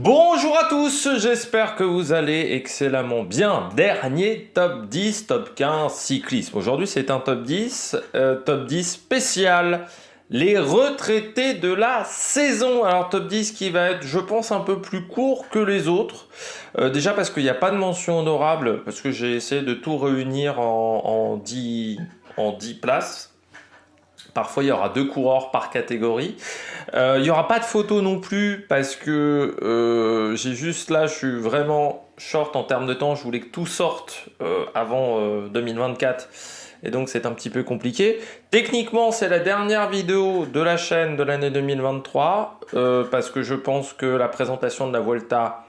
Bonjour à tous, j'espère que vous allez excellemment bien. Dernier top 10, top 15 cyclisme. Aujourd'hui c'est un top 10 spécial. Les retraités de la saison. Alors top 10 qui va être, je pense, un peu plus court que les autres. Déjà parce qu'il n'y a pas de mention honorable, parce que j'ai essayé de tout réunir en 10 places. Parfois, il y aura 2 coureurs par catégorie. Il n'y aura pas de photo non plus parce que j'ai juste là, je suis vraiment short en termes de temps. Je voulais que tout sorte avant 2024 et donc c'est un petit peu compliqué. Techniquement, c'est la dernière vidéo de la chaîne de l'année 2023 parce que je pense que la présentation de la Vuelta.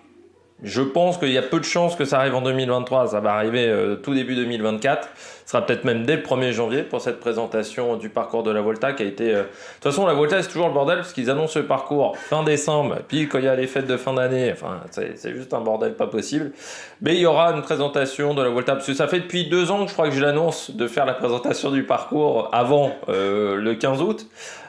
Je pense qu'il y a peu de chances que ça arrive en 2023, ça va arriver tout début 2024. Ce sera peut-être même dès le 1er janvier pour cette présentation du parcours de la Volta qui a été... De toute façon, la Volta, c'est toujours le bordel parce qu'ils annoncent le parcours fin décembre, puis quand il y a les fêtes de fin d'année, enfin, c'est juste un bordel pas possible. Mais il y aura une présentation de la Volta, parce que ça fait depuis 2 ans que je crois que je l'annonce de faire la présentation du parcours avant le 15 août.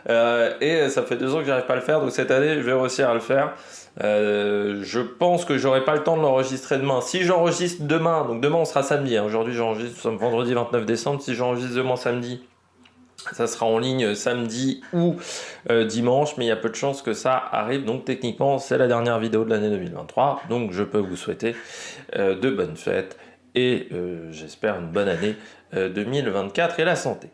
Et ça fait 2 ans que j'arrive pas à le faire, donc cette année, je vais réussir à le faire. Je pense que j'aurai pas le temps de l'enregistrer demain. Si j'enregistre demain, donc demain on sera samedi, hein. Aujourd'hui j'enregistre, nous sommes vendredi 29 décembre. Si j'enregistre demain samedi, ça sera en ligne samedi ou dimanche, mais il y a peu de chances que ça arrive. Donc techniquement c'est la dernière vidéo de l'année 2023, donc je peux vous souhaiter de bonnes fêtes et j'espère une bonne année 2024 et la santé.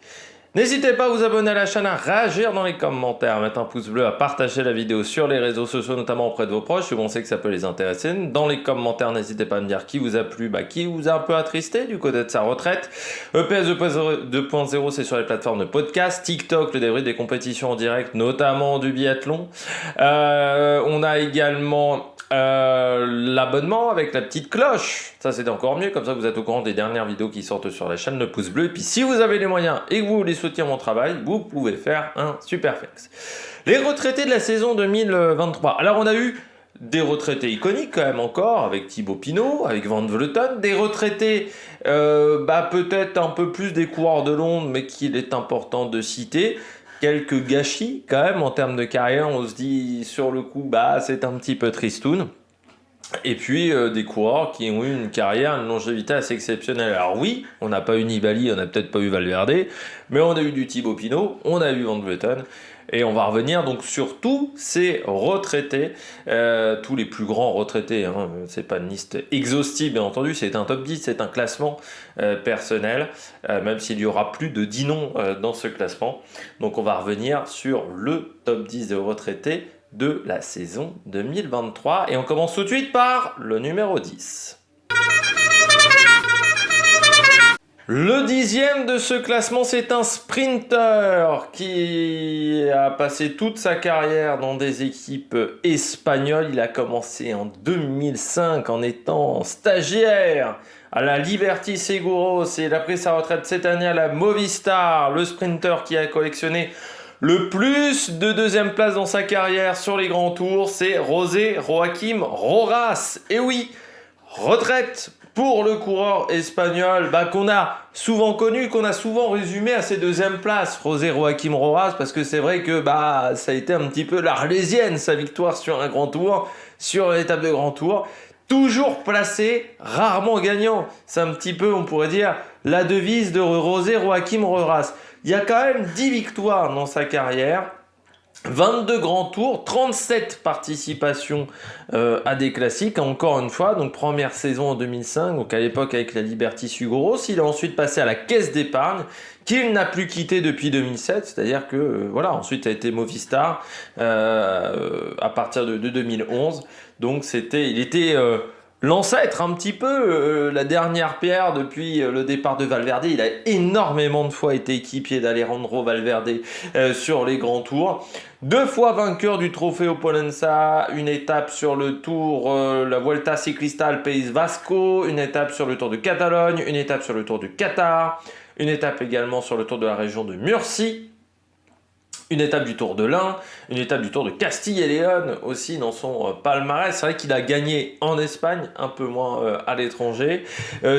N'hésitez pas à vous abonner à la chaîne, à réagir dans les commentaires, à mettre un pouce bleu, à partager la vidéo sur les réseaux sociaux, notamment auprès de vos proches, si vous pensez que ça peut les intéresser. Dans les commentaires, n'hésitez pas à me dire qui vous a plu, qui vous a un peu attristé du côté de sa retraite. EPS 2.0, c'est sur les plateformes de podcast, TikTok, le débrief des compétitions en direct, notamment du biathlon. On a également... l'abonnement avec la petite cloche, ça c'est encore mieux, comme ça vous êtes au courant des dernières vidéos qui sortent sur la chaîne, le pouce bleu. Et puis si vous avez les moyens et que vous voulez soutenir mon travail, vous pouvez faire un super flex. Les retraités de la saison 2023. Alors on a eu des retraités iconiques quand même encore, avec Thibaut Pinot, avec Van Vleuten, des retraités peut-être un peu plus des coureurs de Londres, mais qu'il est important de citer. Quelques gâchis quand même en termes de carrière, on se dit sur le coup c'est un petit peu tristoun. Et puis des coureurs qui ont eu une carrière, une longévité assez exceptionnelle. Alors oui, on n'a pas eu Nibali, on n'a peut-être pas eu Valverde, mais on a eu du Thibaut Pinot, on a eu Van Vleuten. Et on va revenir donc sur tous ces retraités, tous les plus grands retraités, hein. C'est pas une liste exhaustive bien entendu, c'est un top 10, c'est un classement personnel, même s'il y aura plus de 10 noms dans ce classement. Donc on va revenir sur le top 10 des retraités de la saison 2023 et on commence tout de suite par le numéro 10. Le 10e de ce classement, c'est un sprinter qui a passé toute sa carrière dans des équipes espagnoles. Il a commencé en 2005 en étant stagiaire à la Liberty Seguros et il a pris sa retraite cette année à la Movistar. Le sprinter qui a collectionné le plus de deuxième place dans sa carrière sur les grands tours, c'est José Joaquim Rojas. Et oui, retraite pour le coureur espagnol qu'on a souvent connu, qu'on a souvent résumé à ses deuxièmes places, José Joaquim Rojas, parce que c'est vrai que ça a été un petit peu l'arlésienne, sa victoire sur un grand tour, sur l'étape de grand tour. Toujours placé, rarement gagnant. C'est un petit peu, on pourrait dire, la devise de José Joaquim Rojas. Il y a quand même 10 victoires dans sa carrière. 22 grands tours, 37 participations à des classiques, encore une fois, donc première saison en 2005, donc à l'époque avec la Liberty Seguros. Il a ensuite passé à la Caisse d'épargne, qu'il n'a plus quitté depuis 2007, c'est-à-dire que ensuite ça a été Movistar à partir de 2011. Donc il était l'ancêtre un petit peu, la dernière pierre depuis le départ de Valverde. Il a énormément de fois été équipier d'Alejandro Valverde sur les grands tours. 2 fois vainqueur du Trofeo Pollença, une étape sur le Tour, la Vuelta Ciclista al País Vasco, une étape sur le Tour de Catalogne, une étape sur le Tour du Qatar, une étape également sur le Tour de la région de Murcie, une étape du Tour de l'Ain, une étape du Tour de Castille et Léon aussi dans son palmarès. C'est vrai qu'il a gagné en Espagne, un peu moins à l'étranger.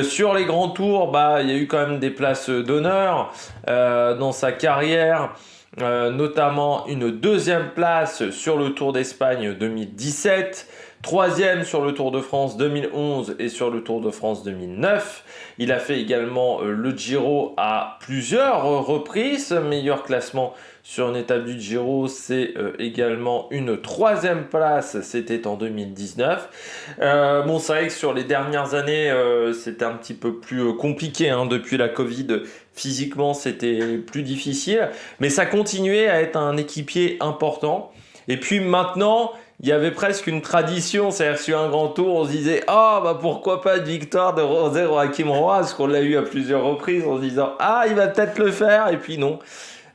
Sur les grands tours, il y a eu quand même des places d'honneur dans sa carrière. Notamment une 2e place sur le Tour d'Espagne 2017, troisième sur le Tour de France 2011 et sur le Tour de France 2009. Il a fait également le Giro à plusieurs reprises, meilleur classement sur une étape du Giro, c'est également une troisième place, c'était en 2019. Bon, c'est vrai que sur les dernières années, c'était un petit peu plus compliqué, hein, depuis la Covid. Physiquement, c'était plus difficile, mais ça continuait à être un équipier important. Et puis maintenant, il y avait presque une tradition, c'est-à-dire sur un grand tour, on se disait ah bah pourquoi pas une victoire de José Joaquim Rojas, qu'on l'a eu à plusieurs reprises en se disant ah il va peut-être le faire, et puis non.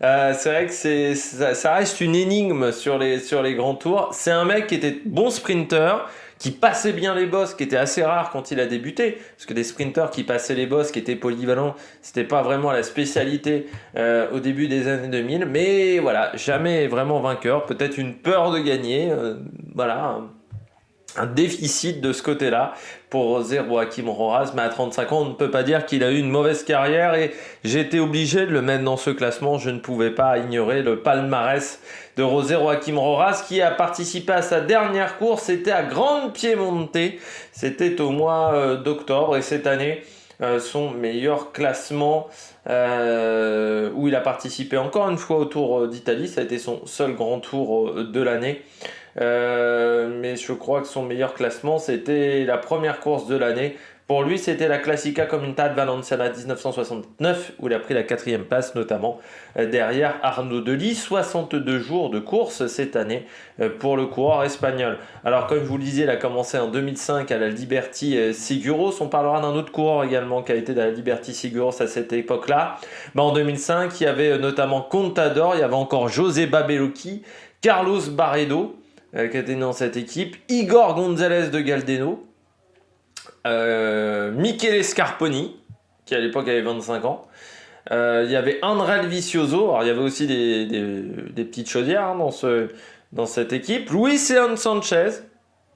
C'est vrai que ça reste une énigme sur les grands tours. C'est un mec qui était bon sprinter, qui passait bien les bosses, qui était assez rare quand il a débuté, parce que des sprinters qui passaient les bosses, qui étaient polyvalents, c'était pas vraiment la spécialité au début des années 2000, mais voilà, jamais vraiment vainqueur, peut-être une peur de gagner, voilà, un déficit de ce côté-là pour José Joaquim Rojas, mais à 35 ans, on ne peut pas dire qu'il a eu une mauvaise carrière, et j'ai été obligé de le mettre dans ce classement. Je ne pouvais pas ignorer le palmarès de José Joaquim Rojas, qui a participé à sa dernière course, c'était à Grande Piemonte, c'était au mois d'octobre, et cette année, son meilleur classement, où il a participé encore une fois au Tour d'Italie, ça a été son seul grand tour de l'année. Mais je crois que son meilleur classement, c'était la première course de l'année. Pour lui, c'était la Classica Comunità Valenciana 1969, où il a pris la 4e place, notamment derrière Arnaud Delis. 62 jours de course cette année pour le coureur espagnol. Alors, comme je vous le disais, il a commencé en 2005 à la Liberty Seguros. On parlera d'un autre coureur également qui a été de la Liberty Seguros à cette époque-là. En 2005, il y avait notamment Contador, il y avait encore José Babelocchi, Carlos Barredo, qui était dans cette équipe, Igor González de Galdeno, Michele Scarponi, qui à l'époque avait 25 ans, il y avait André Vicioso, alors il y avait aussi des petites chaudières, hein, dans cette équipe, Luis Leon Sanchez,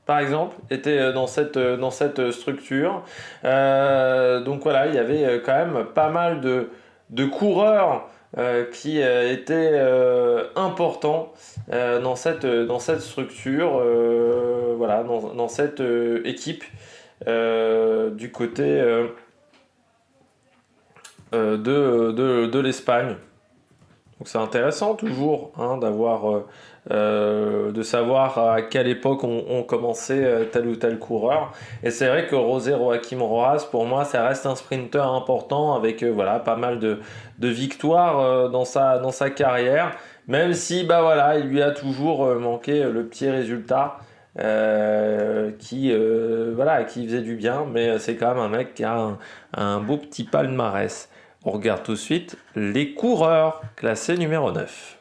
par exemple, était dans cette structure. Donc voilà, il y avait quand même pas mal de coureurs qui était important dans cette structure, voilà, dans cette équipe du côté de l'Espagne. Donc c'est intéressant toujours, hein, de savoir à quelle époque on commençait tel ou tel coureur. Et c'est vrai que José Joaquim Rojas, pour moi, ça reste un sprinter important avec voilà, pas mal de victoires dans sa carrière, même si bah, voilà, il lui a toujours manqué le petit résultat qui faisait du bien, mais c'est quand même un mec qui a un beau petit palmarès. On regarde tout de suite les coureurs classés numéro 9.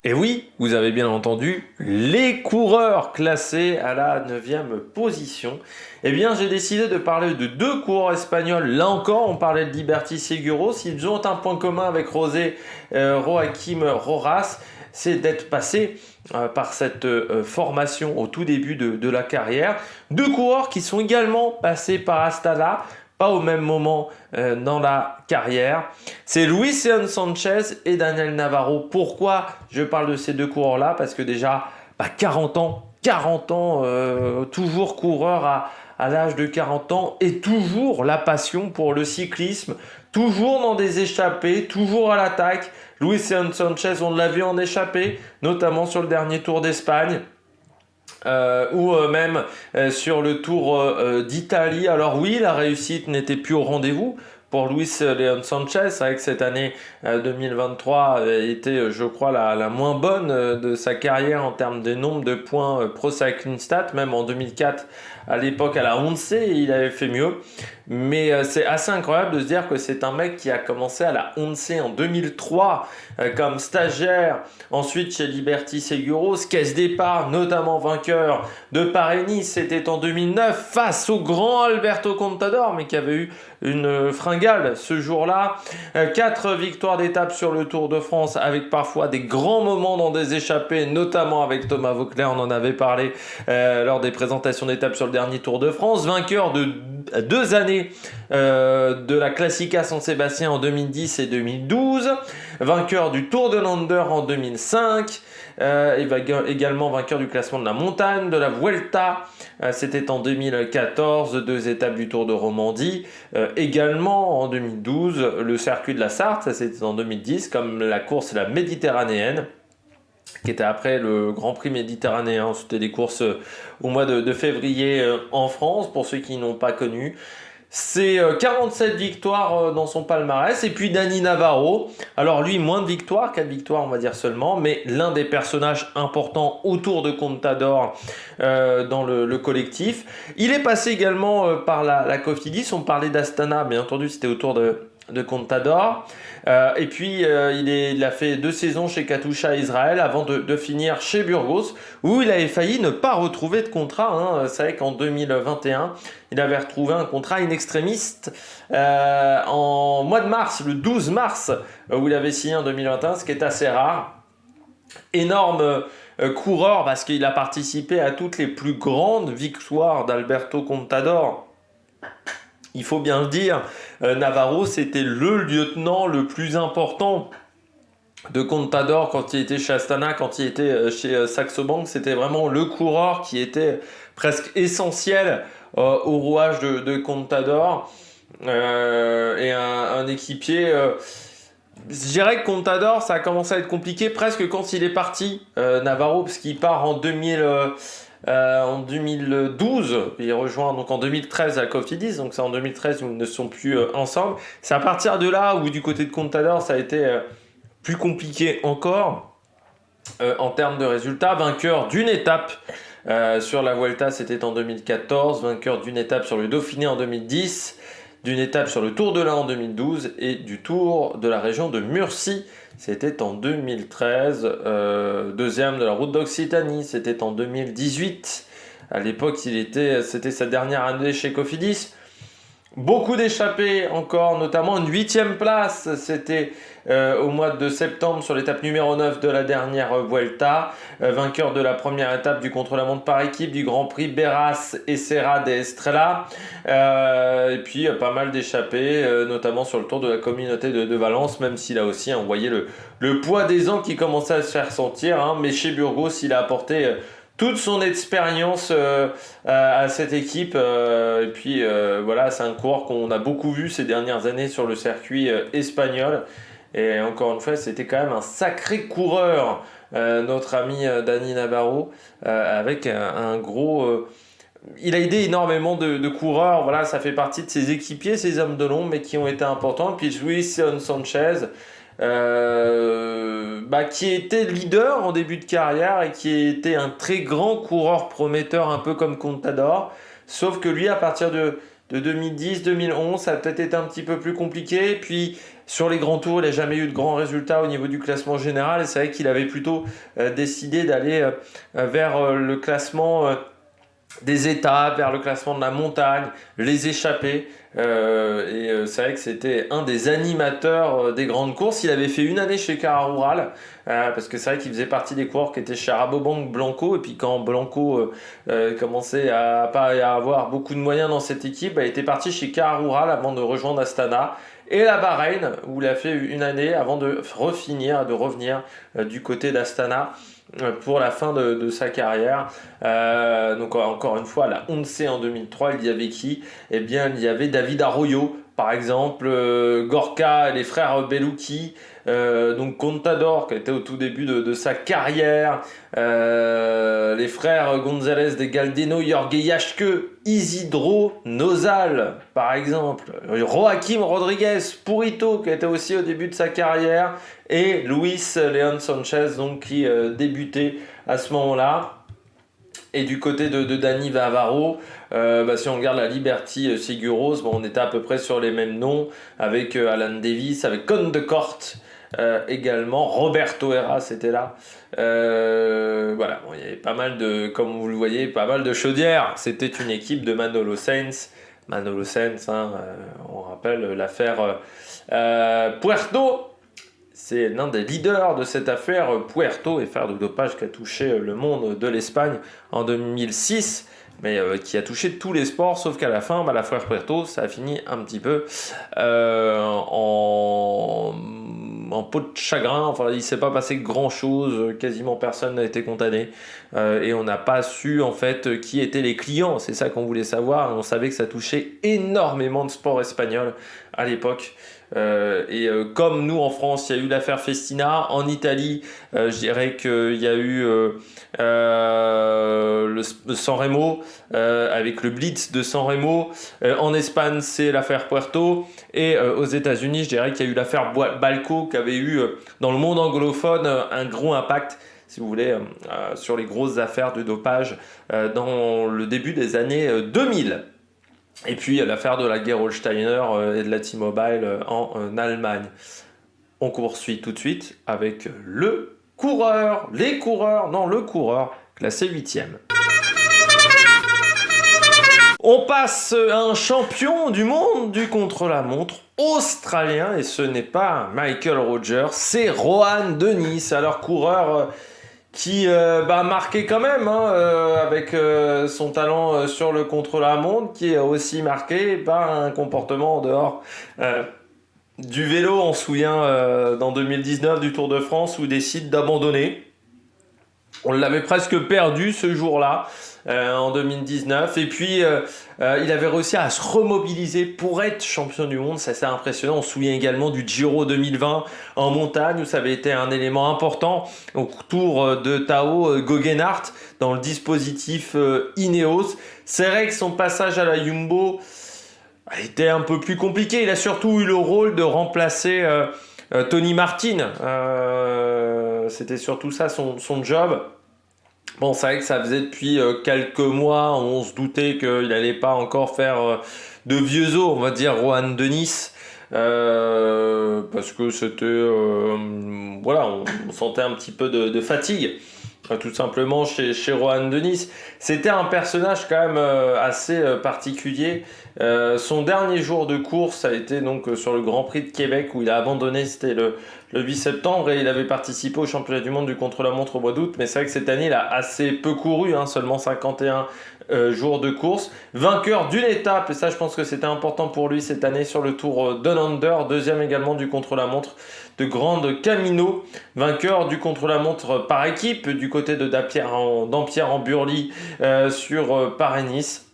Et oui, vous avez bien entendu, les coureurs classés à la 9e position. Eh bien, j'ai décidé de parler de deux coureurs espagnols. Là encore, on parlait de Liberty Seguros. Ils ont un point commun avec José Joaquim Rojas, c'est d'être passé par cette formation au tout début de la carrière. Deux coureurs qui sont également passés par Astana, pas au même moment dans la carrière. C'est Luis Leon Sanchez et Daniel Navarro. Pourquoi je parle de ces deux coureurs-là? Parce que déjà, 40 ans, toujours coureur à l'âge de 40 ans, et toujours la passion pour le cyclisme, toujours dans des échappées, toujours à l'attaque. Luis Leon Sanchez, on l'a vu en échappée, notamment sur le dernier Tour d'Espagne. Ou même sur le Tour d'Italie. Alors oui, la réussite n'était plus au rendez-vous pour Luis Leon Sanchez. C'est vrai que cette année 2023 était, je crois, la moins bonne de sa carrière en termes de nombre de points Pro Cycling Stats. Même en 2004, à l'époque, à la Once, il avait fait mieux. Mais c'est assez incroyable de se dire que c'est un mec qui a commencé à la Once en 2003 comme stagiaire, ensuite chez Liberty Seguros, caisse départ, notamment vainqueur de Paris-Nice, c'était en 2009 face au grand Alberto Contador, mais qui avait eu une fringale ce jour-là. 4 victoires d'étape sur le Tour de France, avec parfois des grands moments dans des échappées, notamment avec Thomas Voeckler, on en avait parlé lors des présentations d'étapes sur le dernier Tour de France, vainqueur de 2 années de la Classica San Sébastien en 2010 et 2012, vainqueur du Tour de Lander en 2005, Il va également vainqueur du classement de la montagne, de la Vuelta. C'était en 2014, 2 étapes du Tour de Romandie. Également en 2012, le circuit de la Sarthe, ça c'était en 2010, comme la course la méditerranéenne, qui était après le Grand Prix méditerranéen. C'était des courses au mois de février en France, pour ceux qui n'ont pas connu. C'est 47 victoires dans son palmarès. Et puis Dani Navarro, alors lui moins de victoires, 4 victoires on va dire seulement, mais l'un des personnages importants autour de Contador dans le collectif. Il est passé également par la Cofidis, on parlait d'Astana, bien entendu c'était autour de Contador. Et puis il a fait 2 saisons chez Katusha Israël avant de finir chez Burgos, où il avait failli ne pas retrouver de contrat. C'est vrai qu'en 2021, il avait retrouvé un contrat in extremis en mois de mars, le 12 mars, où il avait signé en 2021, ce qui est assez rare. Énorme coureur, parce qu'il a participé à toutes les plus grandes victoires d'Alberto Contador. Il faut bien le dire, Navarro, c'était le lieutenant le plus important de Contador quand il était chez Astana, quand il était chez Saxo Bank. C'était vraiment le coureur qui était presque essentiel au rouage de Contador. Et un équipier... je dirais que Contador, ça a commencé à être compliqué presque quand il est parti, Navarro, parce qu'il part en 2012, il rejoint donc en 2013 à Cofidis, donc c'est en 2013 où ils ne sont plus ensemble. C'est à partir de là où du côté de Contador ça a été plus compliqué encore en termes de résultats. Vainqueur d'une étape sur la Vuelta, c'était en 2014, vainqueur d'une étape sur le Dauphiné en 2010, d'une étape sur le Tour de l'Ain en 2012 et du Tour de la région de Murcie. C'était en 2013, deuxième de la Route d'Occitanie, c'était en 2018. À l'époque, c'était sa dernière année chez Cofidis. Beaucoup d'échappées encore, notamment une 8e place, c'était au mois de septembre sur l'étape numéro 9 de la dernière Vuelta, vainqueur de la première étape du contre-la-montre par équipe du Grand Prix Beras et Serra de Estrella, et puis pas mal d'échappées, notamment sur le Tour de la communauté de Valence, même si là aussi on voyait le poids des ans qui commençait à se faire sentir, mais chez Burgos il a apporté toute son expérience à cette équipe, et puis voilà, c'est un coureur qu'on a beaucoup vu ces dernières années sur le circuit espagnol, et encore une fois c'était quand même un sacré coureur, notre ami Dani Navarro, avec un gros... il a aidé énormément de coureurs, voilà, ça fait partie de ses équipiers, ses hommes de l'ombre, mais qui ont été importants. Puis Luis Sanchez, qui était leader en début de carrière et qui était un très grand coureur prometteur, un peu comme Contador, sauf que lui à partir de 2010-2011 ça a peut-être été un petit peu plus compliqué. Puis sur les grands tours il n'a jamais eu de grands résultats au niveau du classement général, et c'est vrai qu'il avait plutôt décidé d'aller vers le classement des étapes, vers le classement de la montagne, les échappées. C'est vrai que c'était un des animateurs des grandes courses. Il avait fait une année chez Cara Rural, parce que c'est vrai qu'il faisait partie des coureurs qui étaient chez Rabobank Blanco, et puis quand Blanco commençait à pas y avoir beaucoup de moyens dans cette équipe, il était parti chez Cara Rural avant de rejoindre Astana et la Bahreïn, où il a fait une année avant de revenir du côté d'Astana pour la fin de sa carrière. Donc encore une fois, la Once en 2003, il y avait qui? Eh bien, il y avait David Arroyo, par exemple, Gorka et les frères Bellucchi, donc Contador qui était au tout début de sa carrière, les frères González de Galdino, Jorge Jaschke, Isidro Nozal par exemple, Joaquim Rodriguez, Purito qui était aussi au début de sa carrière, et Luis Leon Sanchez donc qui débutait à ce moment-là. Et du côté de Dani Navarro, si on regarde la Liberty Seguros, on était à peu près sur les mêmes noms, avec Alan Davis, avec Con de Corte également, Roberto Heras était là. Voilà, il y avait pas mal de, comme vous le voyez, pas mal de chaudières. C'était une équipe de Manolo Sainz. Manolo Sainz, on rappelle l'affaire Puerto. C'est l'un des leaders de cette affaire Puerto, affaire de dopage qui a touché le monde de l'Espagne en 2006, mais qui a touché tous les sports, sauf qu'à la fin, l'affaire Puerto, ça a fini un petit peu en peau de chagrin. Enfin, il s'est pas passé grand-chose, quasiment personne n'a été condamné et on n'a pas su en fait qui étaient les clients. C'est ça qu'on voulait savoir. On savait que ça touchait énormément de sports espagnols à l'époque. Comme nous en France, il y a eu l'affaire Festina. En Italie, je dirais qu'il y a eu le Sanremo avec le Blitz de Sanremo. En Espagne, c'est l'affaire Puerto. Et aux États-Unis, je dirais qu'il y a eu l'affaire Balco qui avait eu dans le monde anglophone un gros impact, si vous voulez, sur les grosses affaires de dopage dans le début des années 2000. Et puis l'affaire de la guerre Holsteiner et de la T-Mobile en Allemagne. On poursuit tout de suite avec le coureur classé 8e. On passe à un champion du monde du contre-la-montre australien, et ce n'est pas Michael Rogers, c'est Rohan Dennis. Alors coureur qui a marqué quand même avec son talent sur le contre-la-montre, qui a aussi marqué par un comportement en dehors du vélo. On se souvient dans 2019 du Tour de France où il décide d'abandonner. On l'avait presque perdu ce jour-là en 2019, et puis il avait réussi à se remobiliser pour être champion du monde. Ça, c'est impressionnant. On se souvient également du Giro 2020 en montagne où ça avait été un élément important autour de Tao Geoghegan dans le dispositif Ineos. C'est vrai que son passage à la Jumbo a été un peu plus compliqué. Il a surtout eu le rôle de remplacer Tony Martin. C'était surtout ça son job. Bon, c'est vrai que ça faisait depuis quelques mois, on se doutait qu'il n'allait pas encore faire de vieux os, on va dire, Rohan Dennis. Parce que c'était... voilà, on sentait un petit peu de fatigue, tout simplement, chez Rohan Dennis. C'était un personnage quand même assez particulier. Son dernier jour de course a été donc sur le Grand Prix de Québec où il a abandonné, c'était le 8 septembre, et il avait participé au championnat du monde du contre-la-montre au mois d'août. Mais c'est vrai que cette année, il a assez peu couru, seulement 51 jours de course. Vainqueur d'une étape, et ça je pense que c'était important pour lui cette année sur le Tour Down Under, deuxième également du contre-la-montre de Grande Camino, vainqueur du contre-la-montre par équipe du côté de Dampierre en Burly sur Paris-Nice.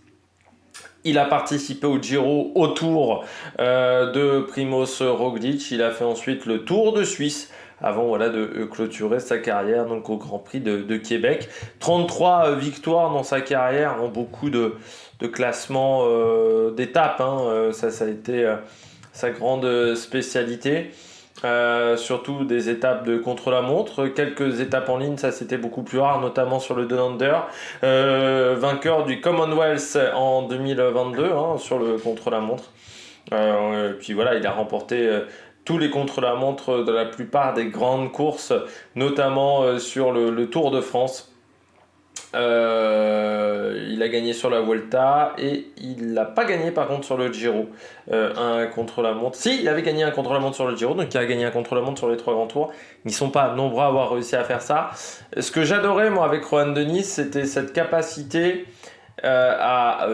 Il a participé au Giro autour de Primož Roglič. Il a fait ensuite le Tour de Suisse avant de clôturer sa carrière donc au Grand Prix de Québec. 33 victoires dans sa carrière, en beaucoup de classements d'étapes. Ça a été sa grande spécialité. Surtout des étapes de contre-la-montre, quelques étapes en ligne, ça c'était beaucoup plus rare, notamment sur le Down Under. Vainqueur du Commonwealth en 2022 sur le contre-la-montre. Puis voilà, il a remporté tous les contre-la-montre de la plupart des grandes courses, notamment sur le Tour de France. Il a gagné sur la Vuelta et il n'a pas gagné par contre sur le Giro un contre-la-montre. Si, il avait gagné un contre-la-montre sur le Giro, donc il a gagné un contre-la-montre sur les 3 grands tours. Ils ne sont pas nombreux à avoir réussi à faire ça. Ce que j'adorais moi avec Rohan Dennis, c'était cette capacité à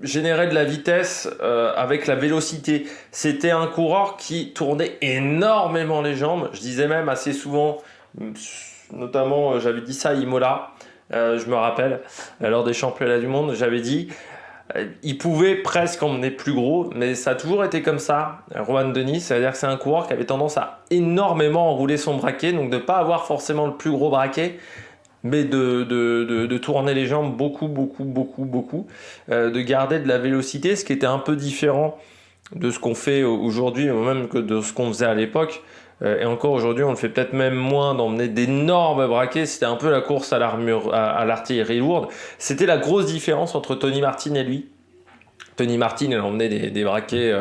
générer de la vitesse avec la vélocité. C'était un coureur qui tournait énormément les jambes. Je disais même assez souvent, notamment j'avais dit ça à Imola, je me rappelle, lors des championnats du monde, j'avais dit il pouvait presque emmener plus gros, mais ça a toujours été comme ça, Rohan Dennis. C'est-à-dire que c'est un coureur qui avait tendance à énormément enrouler son braquet, donc de ne pas avoir forcément le plus gros braquet, mais de tourner les jambes beaucoup, de garder de la vélocité, ce qui était un peu différent de ce qu'on fait aujourd'hui, même que de ce qu'on faisait à l'époque. Et encore aujourd'hui, on le fait peut-être même moins, d'emmener d'énormes braquets. C'était un peu la course à l'artillerie lourde. C'était la grosse différence entre Tony Martin et lui. Tony Martin, il emmenait des braquets,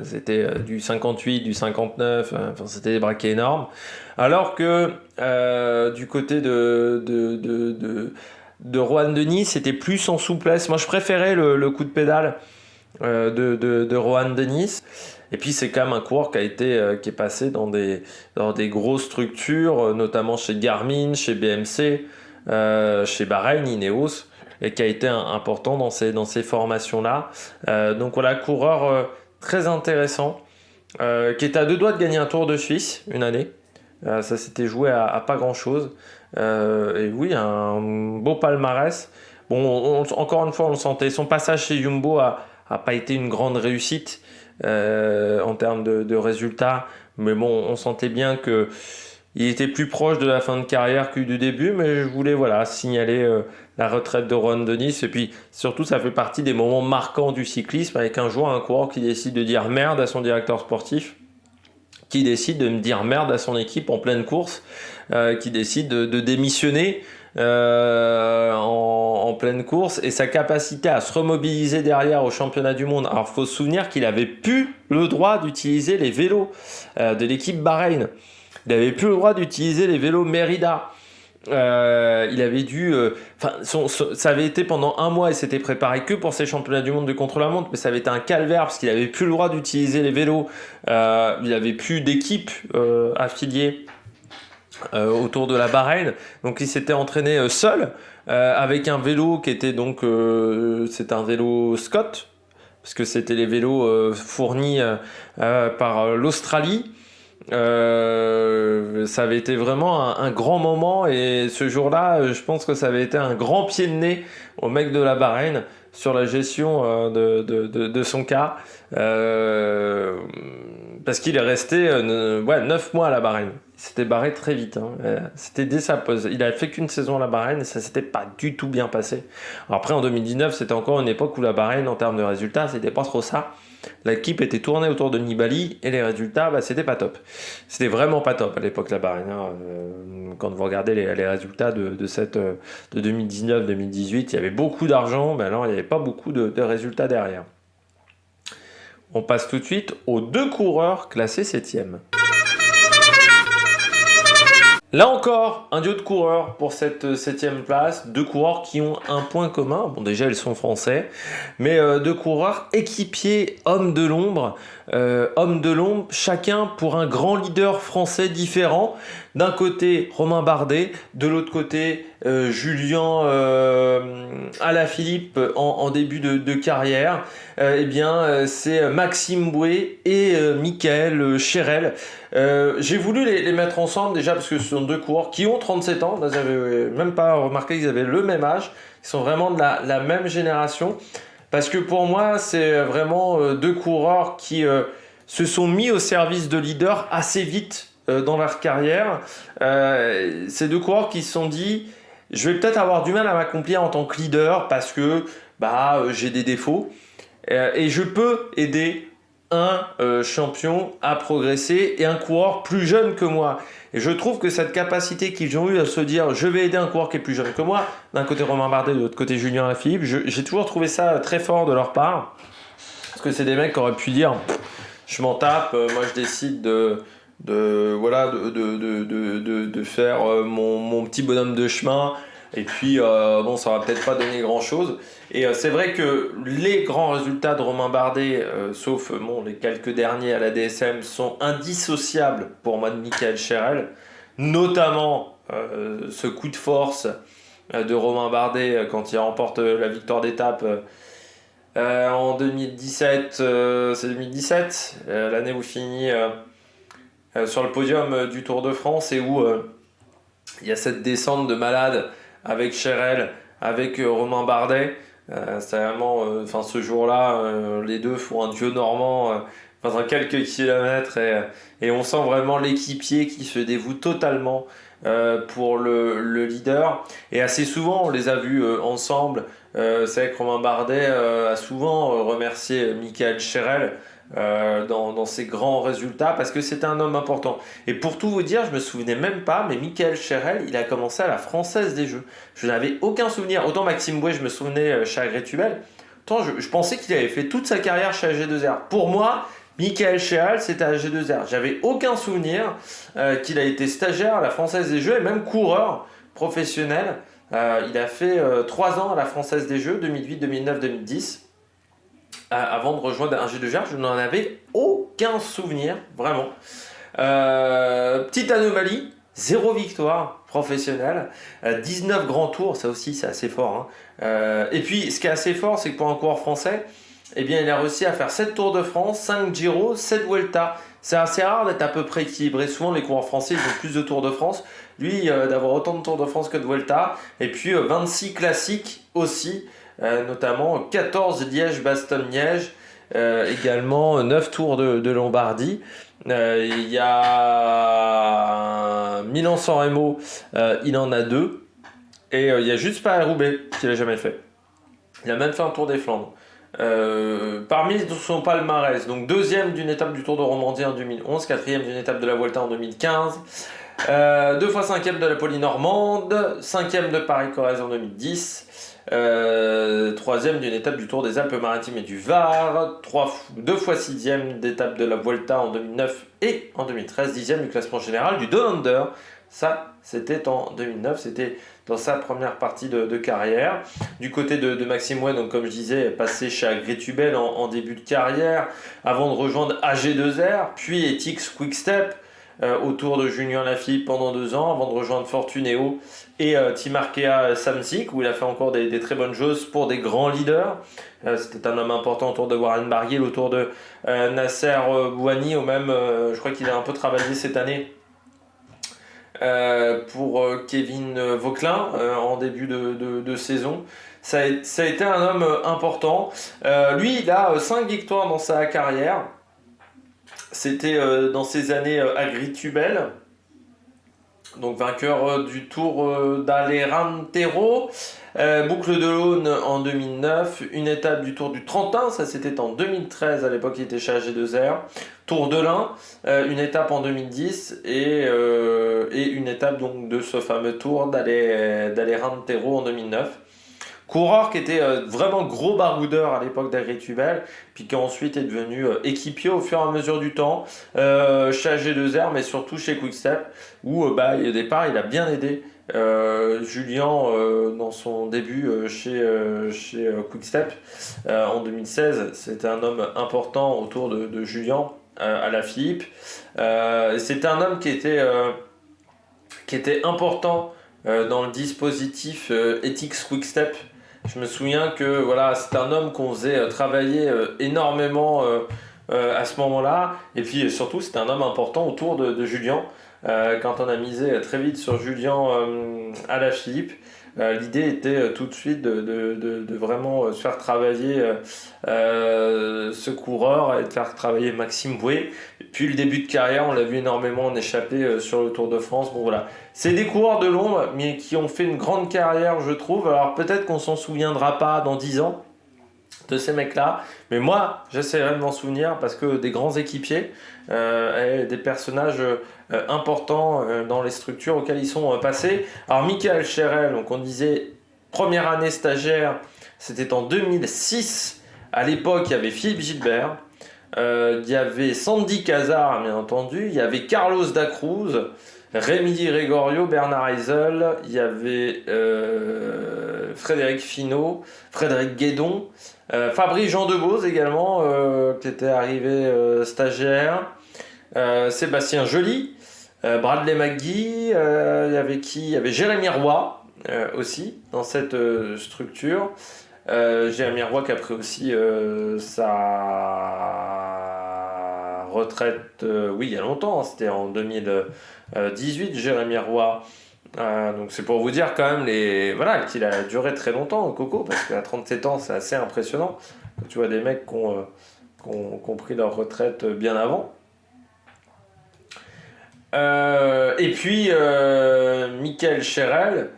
c'était du 58, du 59, c'était des braquets énormes. Alors que du côté de Rohan Dennis, c'était plus en souplesse. Moi, je préférais le coup de pédale de Rohan Dennis. Et puis c'est quand même un coureur qui est passé dans des grosses structures, notamment chez Garmin, chez BMC, chez Bahreïn, Ineos, et qui a été important dans ces formations-là. Donc voilà, coureur très intéressant, qui est à 2 doigts de gagner un Tour de Suisse une année. Ça s'était joué à pas grand-chose. Et oui, un beau palmarès. Bon, encore une fois, on le sentait. Son passage chez Jumbo a pas été une grande réussite en termes de résultats. Mais bon, on sentait bien que il était plus proche de la fin de carrière que du début. Mais je voulais signaler la retraite de Rohan Dennis. Et puis surtout, ça fait partie des moments marquants du cyclisme avec un joueur, un coureur qui décide de dire merde à son directeur sportif, qui décide de me dire merde à son équipe en pleine course, qui décide de démissionner en pleine course, et sa capacité à se remobiliser derrière au championnat du monde. Alors il faut se souvenir qu'il avait plus le droit d'utiliser les vélos de l'équipe Bahreïn. Il avait plus le droit d'utiliser les vélos Merida. Il avait dû, ça avait été pendant un mois, et s'était préparé que pour ces championnats du monde de contre-la-montre, mais ça avait été un calvaire parce qu'il avait plus le droit d'utiliser les vélos. Il avait plus d'équipe affiliée autour de la Bahreïn, donc il s'était entraîné seul avec un vélo qui était donc c'est un vélo Scott, parce que c'était les vélos fournis par l'Australie. Ça avait été vraiment un grand moment, et ce jour-là, je pense que ça avait été un grand pied de nez au mec de la Bahreïn sur la gestion de son cas, parce qu'il est resté 9 mois à la Bahreïn. Il s'était barré très vite, hein. C'était dès sa pause. Il avait fait qu'une saison à la Bahreïn et ça s'était pas du tout bien passé. Alors après, en 2019, c'était encore une époque où la Bahreïn, en termes de résultats, c'était pas trop ça. L'équipe était tournée autour de Nibali et les résultats, c'était pas top. C'était vraiment pas top à l'époque, la Bahreïn, hein. Quand vous regardez les résultats de 2019-2018, il y avait beaucoup d'argent, mais alors il n'y avait pas beaucoup de résultats derrière. On passe tout de suite aux 2 coureurs classés 7e. Là encore, un duo de coureurs pour cette 7e place. 2 coureurs qui ont un point commun. Bon, déjà, ils sont français. Mais 2 coureurs équipiers, hommes de l'ombre. Chacun pour un grand leader français différent. D'un côté, Romain Bardet. De l'autre côté, Julien Alaphilippe en début de carrière. C'est Maxime Bouet et Michael Cherel. J'ai voulu les mettre ensemble déjà parce que ce sont 2 coureurs qui ont 37 ans. Là, j'avais même pas remarqué qu'ils avaient le même âge. Ils sont vraiment de la même génération. Parce que pour moi, c'est vraiment 2 coureurs qui se sont mis au service de leaders assez vite dans leur carrière. Ces 2 coureurs qui se sont dit, je vais peut-être avoir du mal à m'accomplir en tant que leader parce que j'ai des défauts. Et je peux aider un champion à progresser et un coureur plus jeune que moi. Et je trouve que cette capacité qu'ils ont eu à se dire je vais aider un coureur qui est plus jeune que moi, d'un côté Romain Bardet, de l'autre côté Julien Alaphilippe, j'ai toujours trouvé ça très fort de leur part. Parce que c'est des mecs qui auraient pu dire je m'en tape, moi je décide de faire mon petit bonhomme de chemin. Et puis, ça va peut-être pas donner grand-chose. Et c'est vrai que les grands résultats de Romain Bardet, sauf les quelques derniers à la DSM, sont indissociables pour moi de Michael Cherel. Notamment ce coup de force de Romain Bardet quand il remporte la victoire d'étape en 2017. C'est 2017, l'année où il finit sur le podium du Tour de France et où il y a cette descente de malade avec Cherel, avec Romain Bardet. C'est vraiment, ce jour-là, les deux font un duo normand pendant quelques kilomètres et on sent vraiment l'équipier qui se dévoue totalement pour le leader. Et assez souvent, on les a vus ensemble. C'est vrai que Romain Bardet a souvent remercié Michael Cherel dans ses grands résultats parce que c'était un homme important. Et pour tout vous dire, je me souvenais même pas, mais Michael Cherel, il a commencé à la Française des Jeux. Je n'avais aucun souvenir. Autant Maxime Bouet, je me souvenais chez Agré-Tubel, autant je pensais qu'il avait fait toute sa carrière chez AG2R. Pour moi, Michael Cherel, c'était à AG2R. J'avais aucun souvenir qu'il a été stagiaire à la Française des Jeux et même coureur professionnel. Il a fait 3 ans à la Française des Jeux, 2008, 2009, 2010. Avant de rejoindre un G2R, je n'en avais aucun souvenir, vraiment. Petite anomalie, 0 victoire professionnelle, 19 grands tours, ça aussi c'est assez fort, hein. Et puis ce qui est assez fort, c'est que pour un coureur français, il a réussi à faire 7 Tours de France, 5 Giro, 7 Vuelta. c'est assez rare d'être à peu près équilibré. Souvent, les coureurs français, ils ont plus de Tours de France. Lui, d'avoir autant de Tours de France que de Vuelta. Et puis, 26 classiques aussi, notamment 14 Liège-Bastogne-Liège, également 9 Tours de Lombardie. Il y a Milan-San Remo, il en a 2. Et il y a juste Paris-Roubaix qu'il n'a jamais fait. Il a même fait un Tour des Flandres. Parmi son palmarès, donc deuxième d'une étape du Tour de Romandie en 2011, quatrième d'une étape de la Vuelta en 2015, deux fois cinquième de la Poly-Normande, cinquième de Paris-Corrèze en 2010, troisième d'une étape du Tour des Alpes-Maritimes et du Var, deux fois sixième d'étape de la Vuelta en 2009 et en 2013, dixième du classement général du Down Under. Ça, c'était en 2009, c'était dans sa première partie de carrière. Du côté de Maxime Way, donc comme je disais, passé chez Agré-Tubel en début de carrière, avant de rejoindre AG2R, puis Ethics Quick-Step, autour de Julien Lafilippe pendant 2 ans, avant de rejoindre Fortunéo et Team Arkea Samsic, où il a fait encore des très bonnes choses pour des grands leaders. C'était un homme important autour de Warren Barguil, autour de Nasser Bouhanni, ou même, je crois qu'il a un peu travaillé cette année pour Kevin Vauquelin en début de saison. Ça a été un homme important. Lui, il a 5 victoires dans sa carrière. C'était dans ses années Agrituebel. Donc vainqueur du Tour d'Alerantero, Boucle de l'Aune en 2009, une étape du Tour du Trentin, ça c'était en 2013, à l'époque il était chez AG2R, Tour de l'Ain, une étape en 2010 et une étape donc de ce fameux Tour d'Alerantero en 2009. Coureur qui était vraiment gros baroudeur à l'époque d'Agrituebel, puis qui ensuite est devenu équipier au fur et à mesure du temps, chez AG2R, mais surtout chez Quick-Step, où au départ il a bien aidé Julien dans son début chez Quick-Step en 2016. C'était un homme important autour de Julien à la Philippe. C'était un homme qui était important dans le dispositif Ethics Quick-Step. Je me souviens que voilà, c'est un homme qu'on faisait travailler énormément à ce moment-là. Et puis surtout, c'était un homme important autour de Julien. Quand on a misé très vite sur Julien à la Philippe, l'idée était tout de suite de vraiment se faire travailler ce coureur et de faire travailler Maxime Bouet. Puis le début de carrière, on l'a vu énormément en échappé sur le Tour de France. Bon voilà, c'est des coureurs de l'ombre, mais qui ont fait une grande carrière, je trouve. Alors peut-être qu'on s'en souviendra pas dans 10 ans de ces mecs-là, mais moi, j'essaierai de m'en souvenir parce que des grands équipiers et des personnages importants dans les structures auxquelles ils sont passés. Alors Michael Cherel, donc on disait première année stagiaire, c'était en 2006. À l'époque, il y avait Philippe Gilbert, il y avait Sandy Cazard, bien entendu, il y avait Carlos Dacruz, Rémi Di Gregorio, Bernard Eisel, il y avait Frédéric Finot, Frédéric Guédon, Fabrice Jean Debose également, qui était arrivé stagiaire, Sébastien Joly, Bradley McGee, il y avait qui? Il y avait Jérémy Roy aussi dans cette structure. Jérémy Roy qui a pris aussi sa retraite, oui, il y a longtemps, hein, c'était en 2018, Jérémy Roy. Donc c'est pour vous dire quand même qu'il a duré très longtemps, Coco, parce qu'à 37 ans, c'est assez impressionnant. Tu vois des mecs qui ont pris leur retraite bien avant. Et puis Michael Cherel,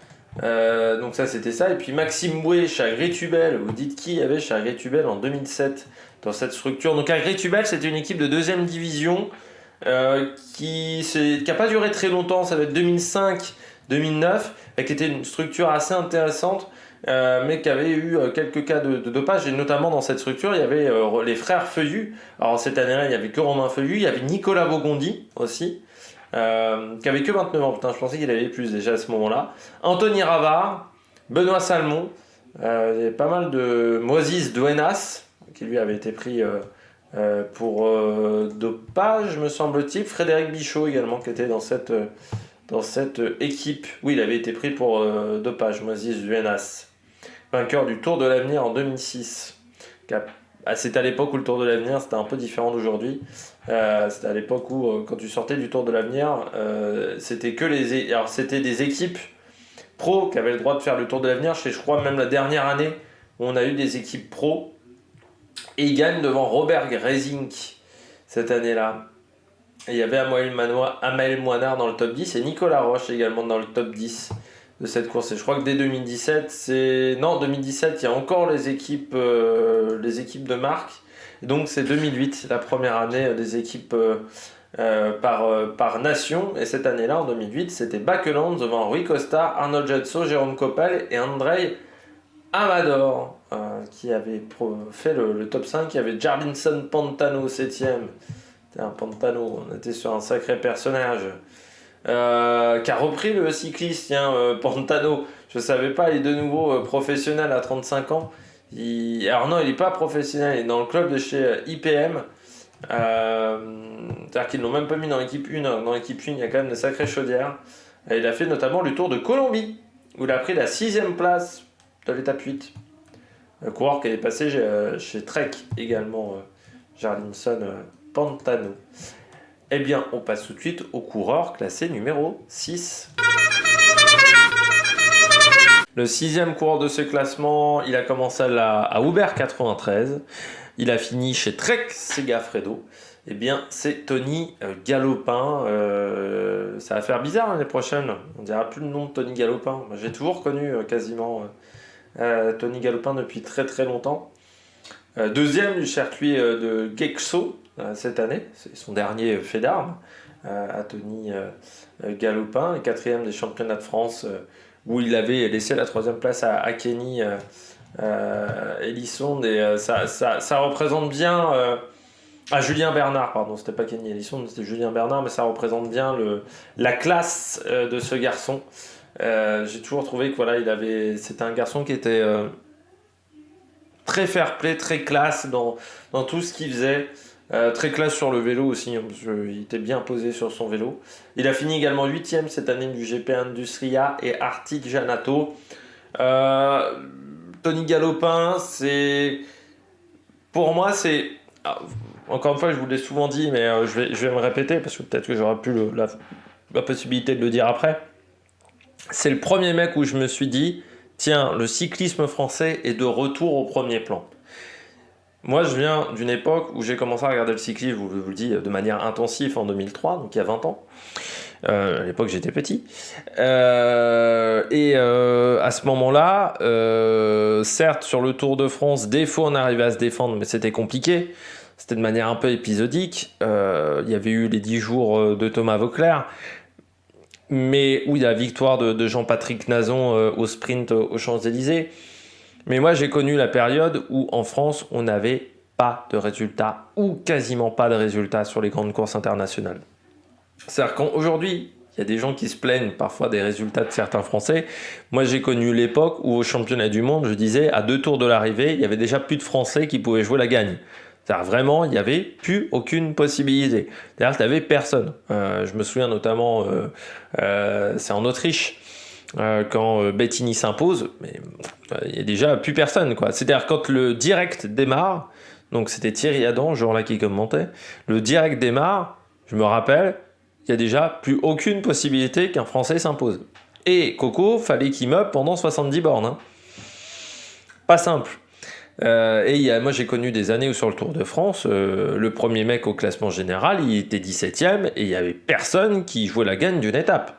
donc ça c'était ça. Et puis Maxime Bouet chez Agré-Tubel. Vous dites qui y avait chez Agré-Tubel en 2007 dans cette structure? Donc Agré-Tubel, c'était une équipe de 2e division qui n'a pas duré très longtemps. Ça va être 2005-2009, qui était une structure assez intéressante, mais qui avait eu quelques cas de dopage. Et notamment dans cette structure, il y avait les frères Feuillu. Alors cette année-là, il n'y avait que Romain Feuillu. Il y avait Nicolas Vaugondi aussi, qui avait que 29 ans. Putain, je pensais qu'il avait plus déjà à ce moment-là. Anthony Ravard, Benoît Salmon, il y avait pas mal de Moïse Duenas, qui lui avait été pris pour dopage, me semble-t-il. Frédéric Bichot également, qui était dans cette équipe. Oui, il avait été pris pour dopage, Moïse Duenas. Vainqueur du Tour de l'Avenir en 2006, qui a c'était à l'époque où le Tour de l'Avenir, c'était un peu différent d'aujourd'hui. C'était à l'époque où, quand tu sortais du Tour de l'Avenir, c'était que alors c'était des équipes pro qui avaient le droit de faire le Tour de l'Avenir. Je crois même la dernière année où on a eu des équipes pro. Et il gagne devant Robert Gesink cette année-là. Et il y avait Amael Moinard dans le top 10 et Nicolas Roche également dans le top 10 de cette course. Et je crois que dès 2017, Non, 2017, il y a encore les équipes de marque. Et donc c'est 2008, la première année des équipes par nation. Et cette année-là, en 2008, c'était Bakeland devant Rui Costa, Arnaud Jetso, Jérôme Coppel et Andrei Amador qui avait fait le top 5. Il y avait Jarlinson Pantano 7ème. Un Pantano, on était sur un sacré personnage. Qui a repris le cycliste, Pantano. Je ne savais pas, il est de nouveau professionnel à 35 ans. Alors non, il n'est pas professionnel, il est dans le club de chez IPM. C'est-à-dire qu'ils ne l'ont même pas mis dans l'équipe 1. Dans l'équipe 1, il y a quand même des sacrées chaudières. Et il a fait notamment le Tour de Colombie, où il a pris la 6ème place de l'étape 8. Le coureur qui est passé chez Trek également, Jarlinson Pantano. Eh bien, on passe tout de suite au coureur classé numéro 6. Le 6e coureur de ce classement, il a commencé à Uber 93. Il a fini chez Trek Segafredo. Eh bien, c'est Tony Galopin. Ça va faire bizarre l'année prochaine. On ne dira plus le nom de Tony Galopin. J'ai toujours connu quasiment Tony Galopin depuis très très longtemps. Deuxième du circuit de Gexo cette année. C'est son dernier fait d'armes à Tony Galopin. Et quatrième des championnats de France où il avait laissé la 3e place à Kenny Elissonde. Et ça représente bien... à Julien Bernard, pardon, c'était pas Kenny Elissonde, c'était Julien Bernard, mais ça représente bien la classe de ce garçon. J'ai toujours trouvé que c'était un garçon qui était très fair-play, très classe dans tout ce qu'il faisait. Très classe sur le vélo aussi, parce qu'il était bien posé sur son vélo. Il a fini également 8ème cette année du GP Industria et Artigianato. Tony Galopin, pour moi, c'est... Encore une fois, je vous l'ai souvent dit, mais je vais me répéter, parce que peut-être que j'aurai plus la possibilité de le dire après. C'est le premier mec où je me suis dit, tiens, le cyclisme français est de retour au premier plan. Moi, je viens d'une époque où j'ai commencé à regarder le cyclisme, je vous le dis, de manière intensive en 2003, donc il y a 20 ans. À l'époque, j'étais petit. À ce moment-là, certes, sur le Tour de France, des fois, on arrivait à se défendre, mais c'était compliqué. C'était de manière un peu épisodique. Il y avait eu les 10 jours de Thomas Voeckler, mais où il y a la victoire de Jean-Patrick Nazon au sprint aux Champs-Élysées. Mais moi, j'ai connu la période où, en France, on n'avait pas de résultats, ou quasiment pas de résultats sur les grandes courses internationales. C'est-à-dire qu'aujourd'hui, il y a des gens qui se plaignent parfois des résultats de certains Français. Moi, j'ai connu l'époque où, au championnat du monde, je disais, à 2 tours de l'arrivée, il y avait déjà plus de Français qui pouvaient jouer la gagne. C'est-à-dire vraiment, il n'y avait plus aucune possibilité. C'est-à-dire que tu n'avais personne. Je me souviens notamment, c'est en Autriche, quand Bettini s'impose, mais il n'y a déjà plus personne, quoi. C'est-à-dire quand le direct démarre, donc c'était Thierry Adam, ce jour-là qui commentait, le direct démarre, je me rappelle, il n'y a déjà plus aucune possibilité qu'un Français s'impose. Et Coco, fallait qu'il meuble pendant 70 bornes. Hein. Pas simple. Moi j'ai connu des années où sur le Tour de France, le premier mec au classement général, il était 17ème et il n'y avait personne qui jouait la gagne d'une étape.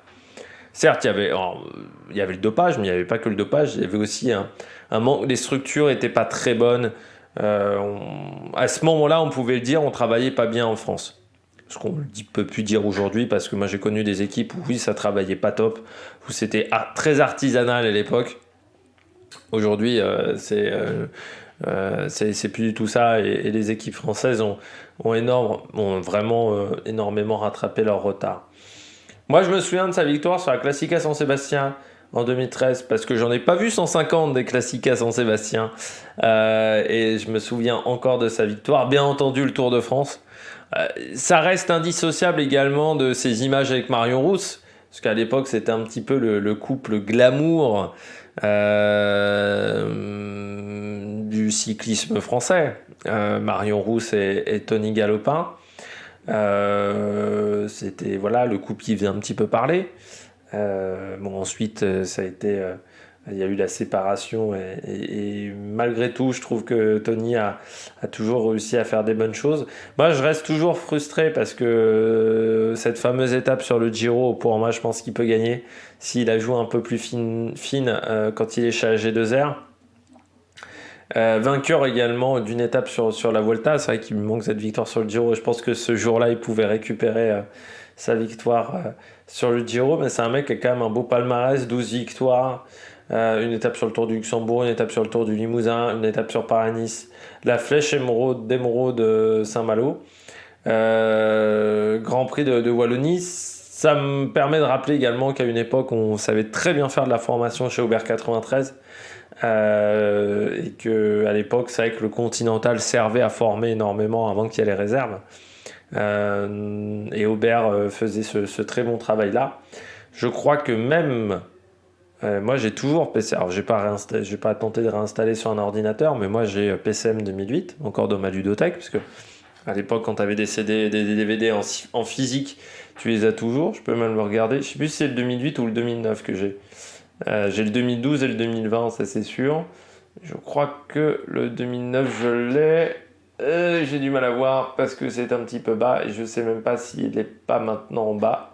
Certes, il y avait le dopage, mais il n'y avait pas que le dopage, il y avait aussi un manque, les structures n'étaient pas très bonnes. À ce moment-là, on pouvait le dire, on travaillait pas bien en France. Ce qu'on ne peut plus dire aujourd'hui, parce que moi j'ai connu des équipes où oui, ça travaillait pas top, où c'était très artisanal à l'époque. Aujourd'hui, c'est plus du tout ça, et les équipes françaises ont vraiment énormément rattrapé leur retard. Moi, je me souviens de sa victoire sur la Classica San Sébastien en 2013, parce que j'en ai pas vu 150 des Classica San Sébastien, et je me souviens encore de sa victoire. Bien entendu, le Tour de France. Ça reste indissociable également de ses images avec Marion Rousse, parce qu'à l'époque, c'était un petit peu le couple glamour du cyclisme français. Marion Rousse et Tony Galopin. C'était voilà le couple qui faisait un petit peu parler. Bon, ensuite, ça a été, il y a eu la séparation et malgré tout, je trouve que Tony a toujours réussi à faire des bonnes choses. Moi, je reste toujours frustré parce que cette fameuse étape sur le Giro, pour moi, je pense qu'il peut gagner s'il a joué un peu plus fine quand il est chez AG2R. Vainqueur également d'une étape sur la Volta. C'est vrai qu'il me manque cette victoire sur le Giro. Je pense que ce jour-là, il pouvait récupérer sa victoire sur le Giro. Mais c'est un mec qui a quand même un beau palmarès, 12 victoires. Une étape sur le Tour du Luxembourg, une étape sur le Tour du Limousin, une étape sur Paris-Nice, la Flèche d'Émeraude Saint-Malo, Grand Prix de Wallonie. Ça me permet de rappeler également qu'à une époque, on savait très bien faire de la formation chez Aubert 93. Et qu'à l'époque, c'est vrai que le Continental servait à former énormément avant qu'il y ait les réserves. Et Aubert faisait ce très bon travail-là. Je crois que même... moi, j'ai toujours PC. Alors, je vais pas tenté de réinstaller sur un ordinateur, mais moi, j'ai PCM 2008, encore dans ma ludothèque, parce que à l'époque, quand tu avais des CD, des DVD en physique, tu les as toujours. Je peux même le regarder. Je sais plus si c'est le 2008 ou le 2009 que j'ai. J'ai le 2012 et le 2020, ça c'est sûr. Je crois que le 2009, je l'ai. J'ai du mal à voir parce que c'est un petit peu bas et je sais même pas s'il n'est pas maintenant en bas.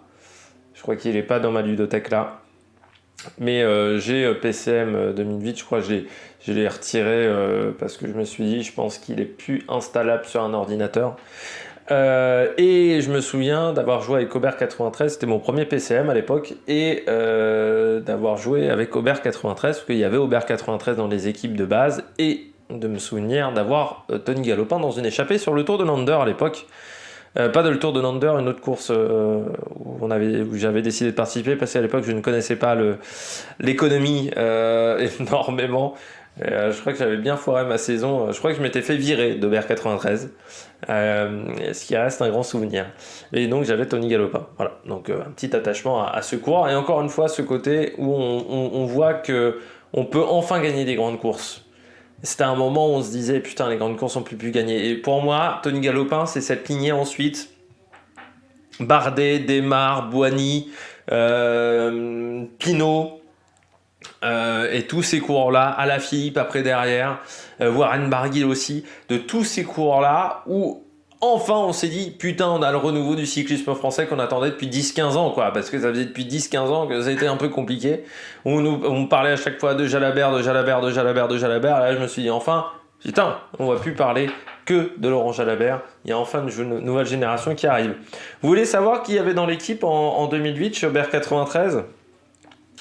Je crois qu'il n'est pas dans ma ludothèque là. Mais j'ai PCM 2008, je crois que je l'ai retiré parce que je me suis dit, je pense qu'il est plus installable sur un ordinateur. Et je me souviens d'avoir joué avec Aubert 93, c'était mon premier PCM à l'époque, et d'avoir joué avec Aubert 93, parce qu'il y avait Aubert 93 dans les équipes de base, et de me souvenir d'avoir Tony Galopin dans une échappée sur le Tour de Lander à l'époque. Pas de le Tour de Lander, une autre course où j'avais décidé de participer, parce qu'à l'époque je ne connaissais pas l'économie énormément. Je crois que j'avais bien foiré ma saison. Je crois que je m'étais fait virer d'Aubert 93. Ce qui reste un grand souvenir. Et donc j'avais Tony Galopin. Voilà. Donc un petit attachement à ce coureur. Et encore une fois, ce côté où on voit que on peut enfin gagner des grandes courses. C'était un moment où on se disait putain, les grandes courses on peut plus gagner. Et pour moi, Tony Galopin, c'est cette lignée ensuite. Bardet, Desmar, Boigny, Pinot. Et tous ces coureurs-là, Alaphilippe après derrière, Warren Barguil aussi, de tous ces coureurs-là où enfin on s'est dit putain on a le renouveau du cyclisme français qu'on attendait depuis 10-15 ans quoi, parce que ça faisait depuis 10-15 ans que ça a été un peu compliqué. On parlait à chaque fois de Jalabert, et là je me suis dit enfin putain on va plus parler que de Laurent Jalabert, il y a enfin une nouvelle génération qui arrive. Vous voulez savoir qui y avait dans l'équipe en 2008 chez Aubert 93 ?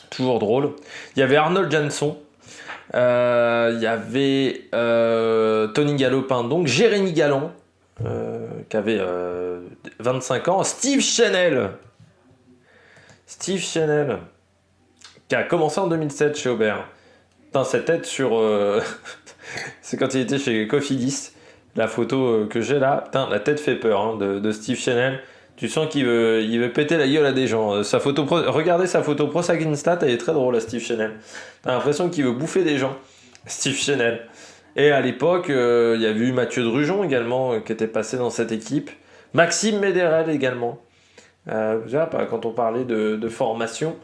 Toujours drôle. Il y avait Arnold Jansson, il y avait Tony Galopin, donc Jérémy Galland, qui avait 25 ans, Steve Chanel, qui a commencé en 2007 chez Aubert. Putain, cette tête sur... c'est quand il était chez Cofidis, la photo que j'ai là, putain, la tête fait peur hein, de Steve Chanel. Tu sens qu'il veut péter la gueule à des gens. Regardez sa photo pro Saginstat, elle est très drôle à Steve Chanel. T'as l'impression qu'il veut bouffer des gens, Steve Chanel. Et à l'époque, il y avait eu Mathieu Drujon également, qui était passé dans cette équipe. Maxime Médérel également. Quand on parlait de formation,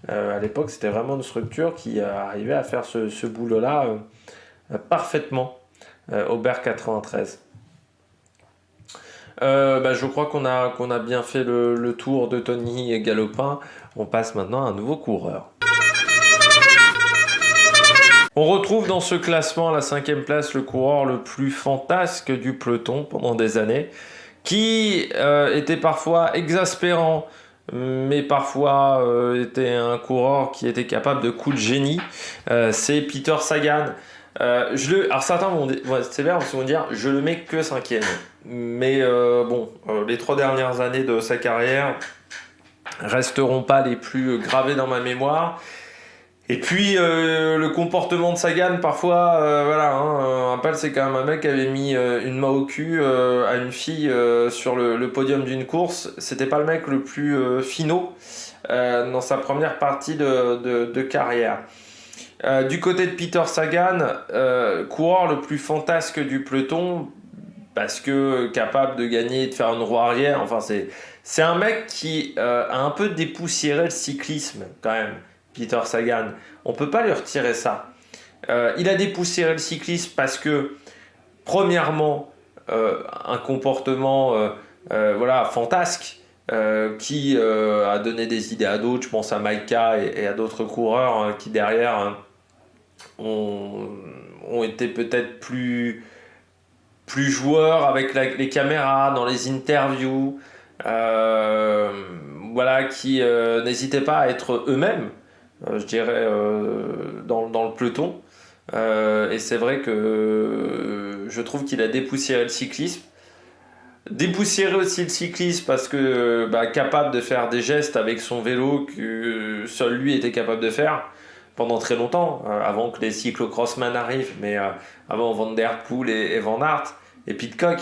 à l'époque, c'était vraiment une structure qui arrivait à faire ce boulot-là parfaitement. Aubert 93. Je crois qu'on a bien fait le tour de Tony et Galopin. On passe maintenant à un nouveau coureur. On retrouve dans ce classement à la 5e place le coureur le plus fantasque du peloton pendant des années, qui était parfois exaspérant, mais parfois était un coureur qui était capable de coups de génie. C'est Peter Sagan. Alors certains vont dire je le mets que 5e. Mais les 3 dernières années de sa carrière resteront pas les plus gravées dans ma mémoire. Et puis le comportement de Sagan parfois, rappelle c'est quand même un mec qui avait mis une main au cul à une fille sur le podium d'une course. C'était pas le mec le plus finot dans sa première partie de carrière. Du côté de Peter Sagan, coureur le plus fantasque du peloton, parce que capable de gagner, de faire une roue arrière. Enfin, c'est un mec qui a un peu dépoussiéré le cyclisme quand même, Peter Sagan. On peut pas lui retirer ça. Il a dépoussiéré le cyclisme parce que, premièrement, un comportement voilà, fantasque qui a donné des idées à d'autres. Je pense à Maïka et à d'autres coureurs hein, qui derrière hein, ont été peut-être plus joueurs avec les caméras, dans les interviews, voilà, qui n'hésitaient pas à être eux-mêmes, je dirais, dans le peloton. Et c'est vrai que je trouve qu'il a dépoussiéré le cyclisme. Dépoussiérer aussi le cyclisme parce que capable de faire des gestes avec son vélo que seul lui était capable de faire pendant très longtemps, avant que les cyclocrossmen arrivent, mais avant Van Der Poel et Van Aert et Pidcock.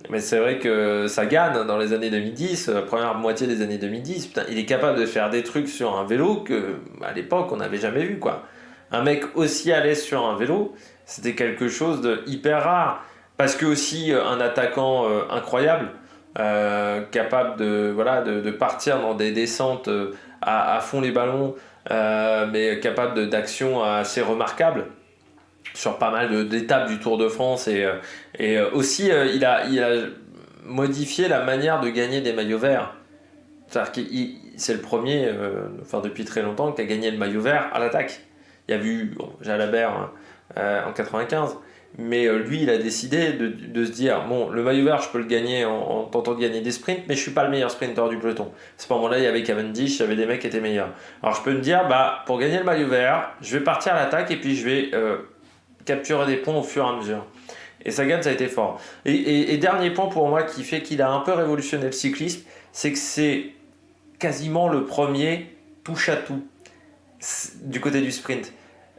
Mais c'est vrai que Sagan, dans les années 2010, la première moitié des années 2010, putain, il est capable de faire des trucs sur un vélo que à l'époque on n'avait jamais vu quoi. Un mec aussi à l'aise sur un vélo, c'était quelque chose de hyper rare. Parce que aussi un attaquant incroyable, capable de partir dans des descentes à fond les ballons, mais capable d'actions assez remarquables sur pas mal d'étapes du Tour de France. Et aussi, il a modifié la manière de gagner des maillots verts. C'est-à-dire que c'est le premier, enfin depuis très longtemps, qui a gagné le maillot vert à l'attaque. Il y a eu Jalabert en 95. Mais lui, il a décidé de se dire bon, le maillot vert, je peux le gagner en tentant de gagner des sprints, mais je suis pas le meilleur sprinter du peloton. À ce moment-là, il y avait Cavendish, il y avait des mecs qui étaient meilleurs. Alors je peux me dire, pour gagner le maillot vert, je vais partir à l'attaque et puis je vais capturer des points au fur et à mesure. Et Sagan, ça a été fort. Et dernier point pour moi qui fait qu'il a un peu révolutionné le cyclisme, c'est que c'est quasiment le premier touche à tout du côté du sprint.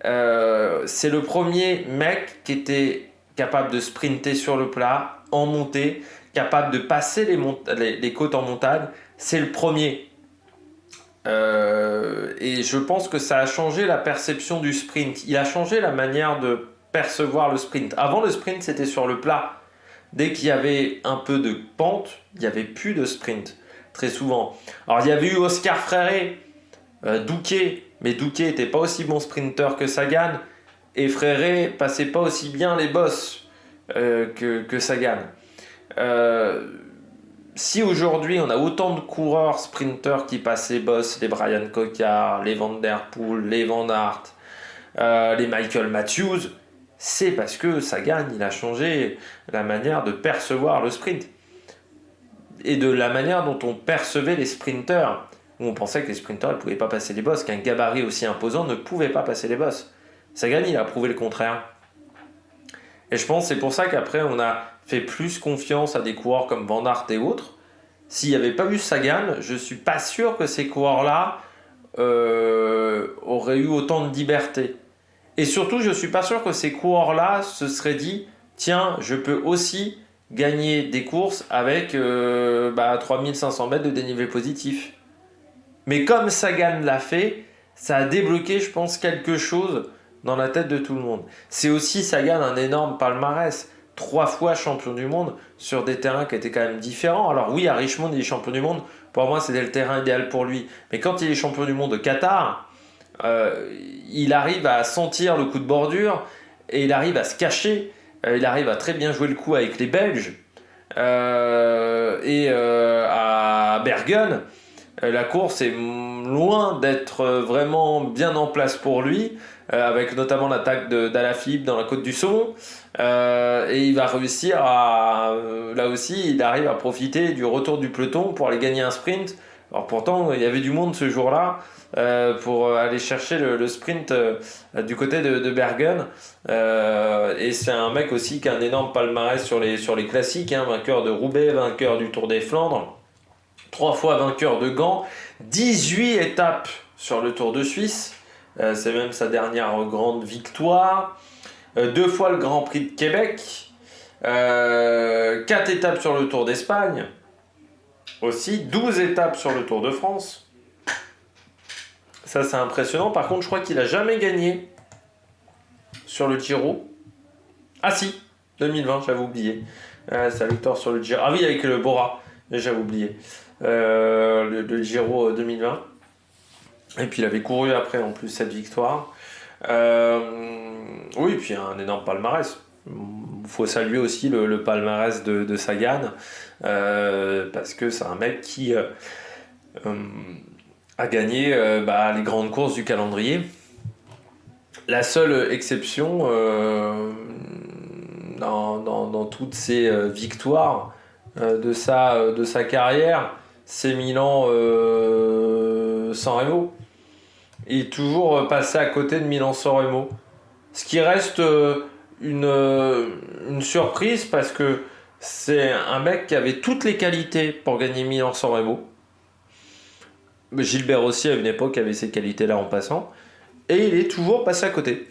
C'est le premier mec qui était capable de sprinter sur le plat, en montée, capable de passer les côtes en montagne. C'est le premier. Et je pense que ça a changé la perception du sprint. Il a changé la manière de percevoir le sprint. Avant, le sprint, c'était sur le plat. Dès qu'il y avait un peu de pente, il n'y avait plus de sprint, très souvent. Alors, il y avait eu Oscar Freire, Douquet, mais Douquet n'était pas aussi bon sprinter que Sagan, et Freire passait pas aussi bien les bosses que Sagan. Si aujourd'hui on a autant de coureurs sprinters qui passent les bosses, les Brian Cocard, les Van Der Poel, les Van Aert, les Michael Matthews, c'est parce que Sagan il a changé la manière de percevoir le sprint et de la manière dont on percevait les sprinters. Où on pensait que les sprinters ne pouvaient pas passer les bosses, qu'un gabarit aussi imposant ne pouvait pas passer les bosses. Sagan, il a prouvé le contraire. Et je pense que c'est pour ça qu'après, on a fait plus confiance à des coureurs comme Van Aert et autres. S'il n'y avait pas eu Sagan, je ne suis pas sûr que ces coureurs-là auraient eu autant de liberté. Et surtout, je ne suis pas sûr que ces coureurs-là se seraient dit « Tiens, je peux aussi gagner des courses avec 3500 mètres de dénivelé positif. » Mais comme Sagan l'a fait, ça a débloqué, je pense, quelque chose dans la tête de tout le monde. C'est aussi Sagan un énorme palmarès. 3 fois champion du monde sur des terrains qui étaient quand même différents. Alors oui, à Richmond, il est champion du monde. Pour moi, c'était le terrain idéal pour lui. Mais quand il est champion du monde au Qatar, il arrive à sentir le coup de bordure et il arrive à se cacher. Il arrive à très bien jouer le coup avec les Belges. À Bergen, la course est loin d'être vraiment bien en place pour lui, avec notamment l'attaque d'Alaphilippe dans la Côte du Saumon. Et il va réussir là aussi, il arrive à profiter du retour du peloton pour aller gagner un sprint. Alors pourtant, il y avait du monde ce jour-là pour aller chercher le sprint du côté de Bergen. Et c'est un mec aussi qui a un énorme palmarès sur les classiques, hein, vainqueur de Roubaix, vainqueur du Tour des Flandres. 3 fois vainqueur de Gand, 18 étapes sur le Tour de Suisse, c'est même sa dernière grande victoire, 2 fois le Grand Prix de Québec, 4 étapes sur le Tour d'Espagne, aussi 12 étapes sur le Tour de France. Ça c'est impressionnant, par contre je crois qu'il n'a jamais gagné sur le Giro. Ah si, 2020, j'avais oublié. Sa victoire sur le Giro. Ah oui, avec le Bora, j'avais oublié. Le Giro 2020. Et puis il avait couru après en plus cette victoire. Oui, et puis un énorme palmarès. Il faut saluer aussi le palmarès de Sagan, parce que c'est un mec qui a gagné les grandes courses du calendrier. La seule exception dans toutes ces victoires de sa carrière, c'est Milan-San Remo. Il est toujours passé à côté de Milan-San Remo. Ce qui reste une surprise parce que c'est un mec qui avait toutes les qualités pour gagner Milan-San Remo. Gilbert aussi à une époque avait ces qualités-là en passant. Et il est toujours passé à côté.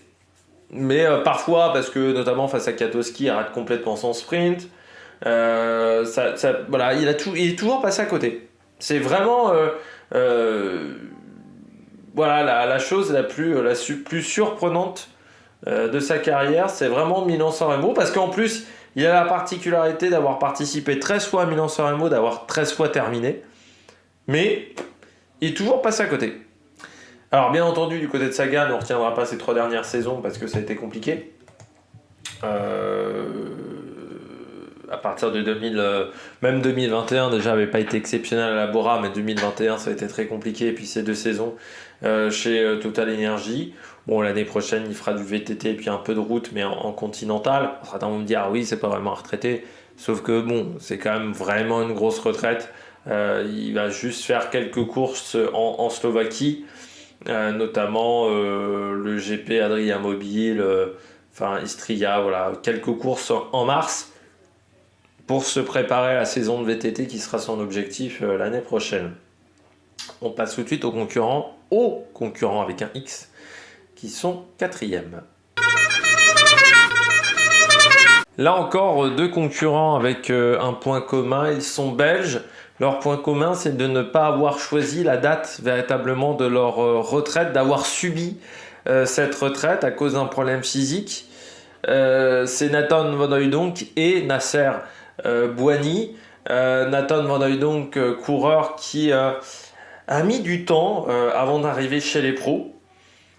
Mais parfois, parce que notamment face à Katowski, il rate complètement son sprint. Voilà, il est toujours passé à côté. C'est vraiment voilà, la chose la plus surprenante de sa carrière, c'est vraiment Milan-San Remo, parce qu'en plus, il a la particularité d'avoir participé 13 fois à Milan-San Remo, d'avoir 13 fois terminé, mais il est toujours passé à côté. Alors bien entendu, du côté de Sagan, on ne retiendra pas ces 3 dernières saisons, parce que ça a été compliqué. À partir de même 2021 déjà n'avait pas été exceptionnel à la Bora, mais 2021 ça a été très compliqué, et puis ces 2 saisons chez Total Energy. Bon, l'année prochaine il fera du VTT et puis un peu de route, mais en continental. Certains vont me dire oui, c'est pas vraiment un retraité, sauf que bon, c'est quand même vraiment une grosse retraite. Il va juste faire quelques courses en Slovaquie, notamment le GP Adria Mobile, Istria, voilà, quelques courses en mars, pour se préparer à la saison de VTT qui sera son objectif l'année prochaine. On passe tout de suite aux concurrents avec un X, qui sont 4e. Là encore, 2 concurrents avec un point commun, ils sont belges. Leur point commun, c'est de ne pas avoir choisi la date véritablement de leur retraite, d'avoir subi cette retraite à cause d'un problème physique. C'est Nathan Van Hooydonck et Nasser Bouhanni. Nathan Van Hooydonck, coureur qui a mis du temps avant d'arriver chez les pros.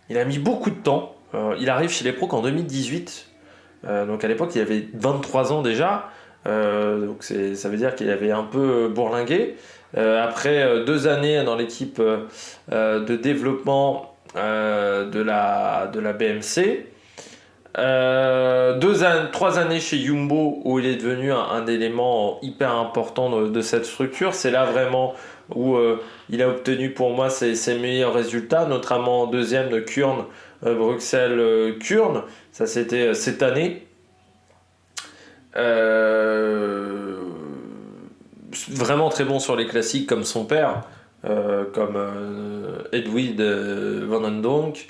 Il a mis beaucoup de temps. Il arrive chez les pros qu'en 2018. Donc à l'époque, il avait 23 ans déjà. Donc ça veut dire qu'il avait un peu bourlingué. Après 2 années dans l'équipe de développement de la BMC. 3 années chez Jumbo où il est devenu un élément hyper important de cette structure. C'est là vraiment où il a obtenu pour moi ses meilleurs résultats, notamment 2e de Kuurne, Bruxelles-Kuurne. Ça c'était cette année. Vraiment très bon sur les classiques comme son père, comme Edwin Van Hooydonck,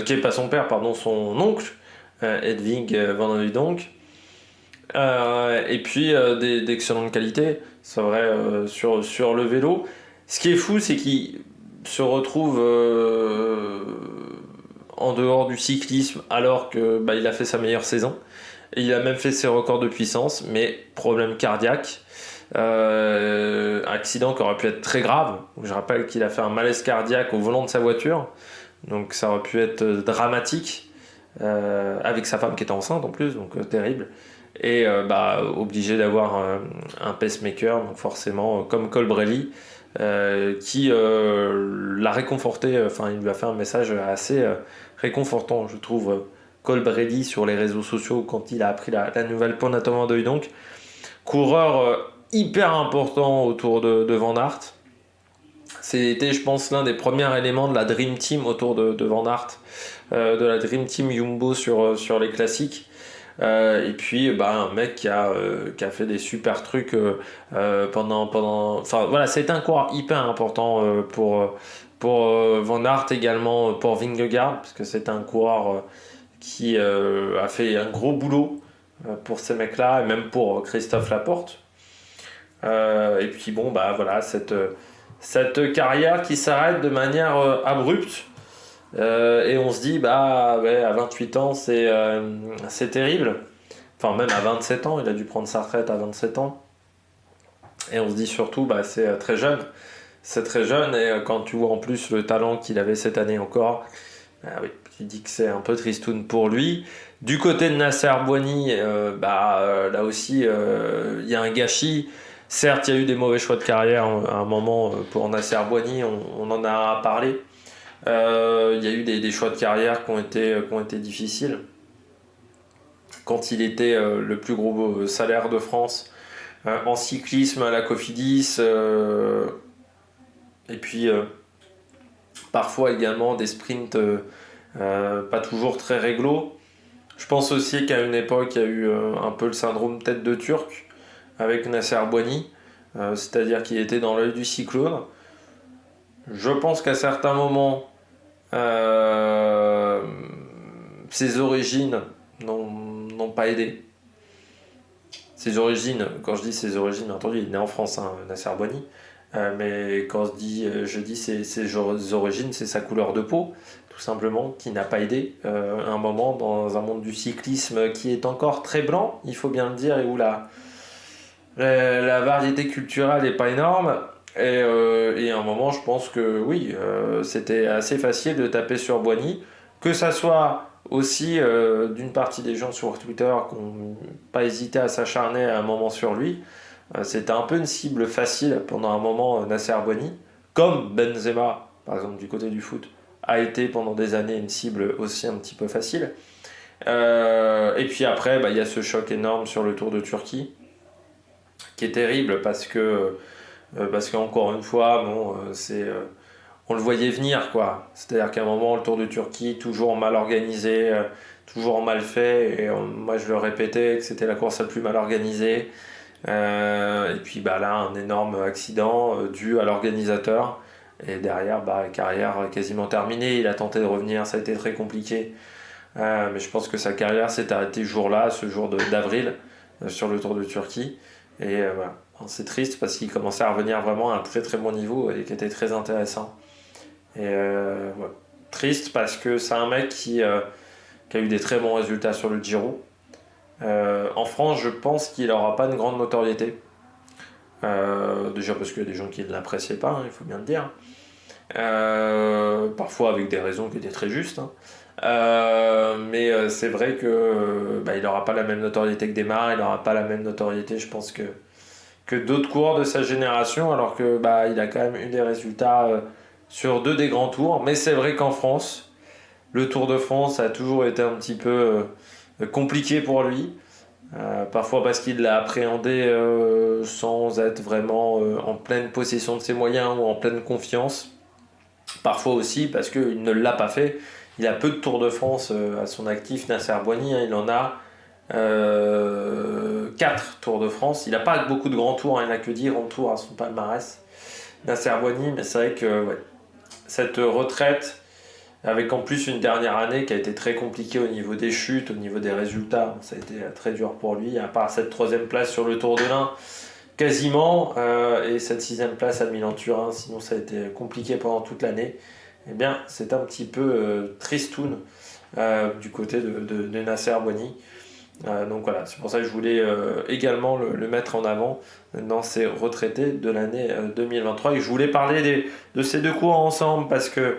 qui n'est pas son père, pardon, son oncle. Hedwig Van Hooydonck, et puis d'excellente qualité, c'est vrai, sur le vélo. Ce qui est fou, c'est qu'il se retrouve en dehors du cyclisme alors que il a fait sa meilleure saison, et il a même fait ses records de puissance, mais problème cardiaque, accident qui aurait pu être très grave. Je rappelle qu'il a fait un malaise cardiaque au volant de sa voiture, donc ça aurait pu être dramatique. Avec sa femme qui était enceinte en plus, donc terrible, et obligé d'avoir un pacemaker, donc forcément comme Colbrelli, qui l'a réconforté, il lui a fait un message assez réconfortant, je trouve, Colbrelli sur les réseaux sociaux quand il a appris la nouvelle pour Nathan Van Hooydonck, coureur hyper important autour de Van Aert. C'était, je pense, l'un des premiers éléments de la Dream Team autour de Van Aert, de la Dream Team Jumbo sur les classiques. Et puis un mec qui a fait des super trucs pendant. Enfin voilà, c'est un coureur hyper important pour Van Aert, également pour Vingegaard, parce que c'est un coureur qui a fait un gros boulot pour ces mecs-là, et même pour Christophe Laporte. Et puis voilà, cette carrière qui s'arrête de manière abrupte. Et on se dit, bah ouais, à 28 ans, c'est terrible. Enfin, même à 27 ans, il a dû prendre sa retraite à 27 ans. Et on se dit surtout, bah c'est très jeune. C'est très jeune, et quand tu vois en plus le talent qu'il avait cette année encore, ah oui, tu dis que c'est un peu tristoun pour lui. Du côté de Nasser Bouhanni, là aussi, il y a un gâchis. Certes, il y a eu des mauvais choix de carrière à un moment pour Nasser Bouhanni, on en a parlé. Il y a eu des choix de carrière qui ont été difficiles. Quand il était le plus gros salaire de France en cyclisme à la Cofidis, et puis parfois également des sprints pas toujours très réglo. Je pense aussi qu'à une époque, il y a eu un peu le syndrome tête de Turc avec Nasser Bouhanni, c'est-à-dire qu'il était dans l'œil du cyclone. Je pense qu'à certains moments, euh, ses origines n'ont pas aidé. Ses origines, quand je dis ses origines, bien entendu, il est né en France, hein, Nasser Bouhanni. Mais quand je dis ses origines, c'est sa couleur de peau, tout simplement, qui n'a pas aidé un moment dans un monde du cyclisme qui est encore très blanc, il faut bien le dire, et où la variété culturelle n'est pas énorme. Et à un moment, je pense que oui, c'était assez facile de taper sur Boigny, que ça soit aussi d'une partie des gens sur Twitter qui n'ont pas hésité à s'acharner à un moment sur lui. C'était un peu une cible facile pendant un moment, Nasser Boigny, comme Benzema, par exemple du côté du foot, a été pendant des années une cible aussi un petit peu facile. Et puis après, il y a ce choc énorme sur le Tour de Turquie, qui est terrible parce qu'encore une fois, bon, on le voyait venir, quoi. C'est-à-dire qu'à un moment, le Tour de Turquie, toujours mal organisé, toujours mal fait, et moi je le répétais que c'était la course la plus mal organisée. Et puis là, un énorme accident dû à l'organisateur. Et derrière, carrière quasiment terminée. Il a tenté de revenir, ça a été très compliqué. Mais je pense que sa carrière s'est arrêtée ce jour-là, ce jour d'avril, sur le Tour de Turquie. Et voilà. C'est triste parce qu'il commençait à revenir vraiment à un très très bon niveau et qui était très intéressant. Et voilà. Triste parce que c'est un mec qui a eu des très bons résultats sur le Giro. En France, je pense qu'il n'aura pas une grande notoriété. Déjà parce qu'il y a des gens qui ne l'appréciaient pas, hein, il faut bien le dire. Parfois avec des raisons qui étaient très justes, hein. Mais c'est vrai que il n'aura pas la même notoriété que Desmar, il n'aura pas la même notoriété, je pense, que d'autres coureurs de sa génération, alors que il a quand même eu des résultats sur deux des grands tours. Mais c'est vrai qu'en France, le Tour de France a toujours été un petit peu compliqué pour lui. Parfois parce qu'il l'a appréhendé sans être vraiment en pleine possession de ses moyens ou en pleine confiance. Parfois aussi parce qu'il ne l'a pas fait. Il a peu de Tours de France à son actif, Nasser Boigny, hein, il en a 4 Tours de France. Il n'a pas beaucoup de grands tours, hein, il n'a que 10 grands tours à son palmarès, Nasser Boigny, mais c'est vrai que ouais, cette retraite, avec en plus une dernière année qui a été très compliquée au niveau des chutes, au niveau des résultats, ça a été très dur pour lui, à part cette troisième place sur le Tour de l'Ain, quasiment, et cette sixième place à Milan-Turin, sinon ça a été compliqué pendant toute l'année. Eh bien, c'est un petit peu tristoun du côté de Nasser Boigny. Donc voilà, c'est pour ça que je voulais également le mettre en avant dans ces retraités de l'année 2023. Et je voulais parler de ces deux cours ensemble parce que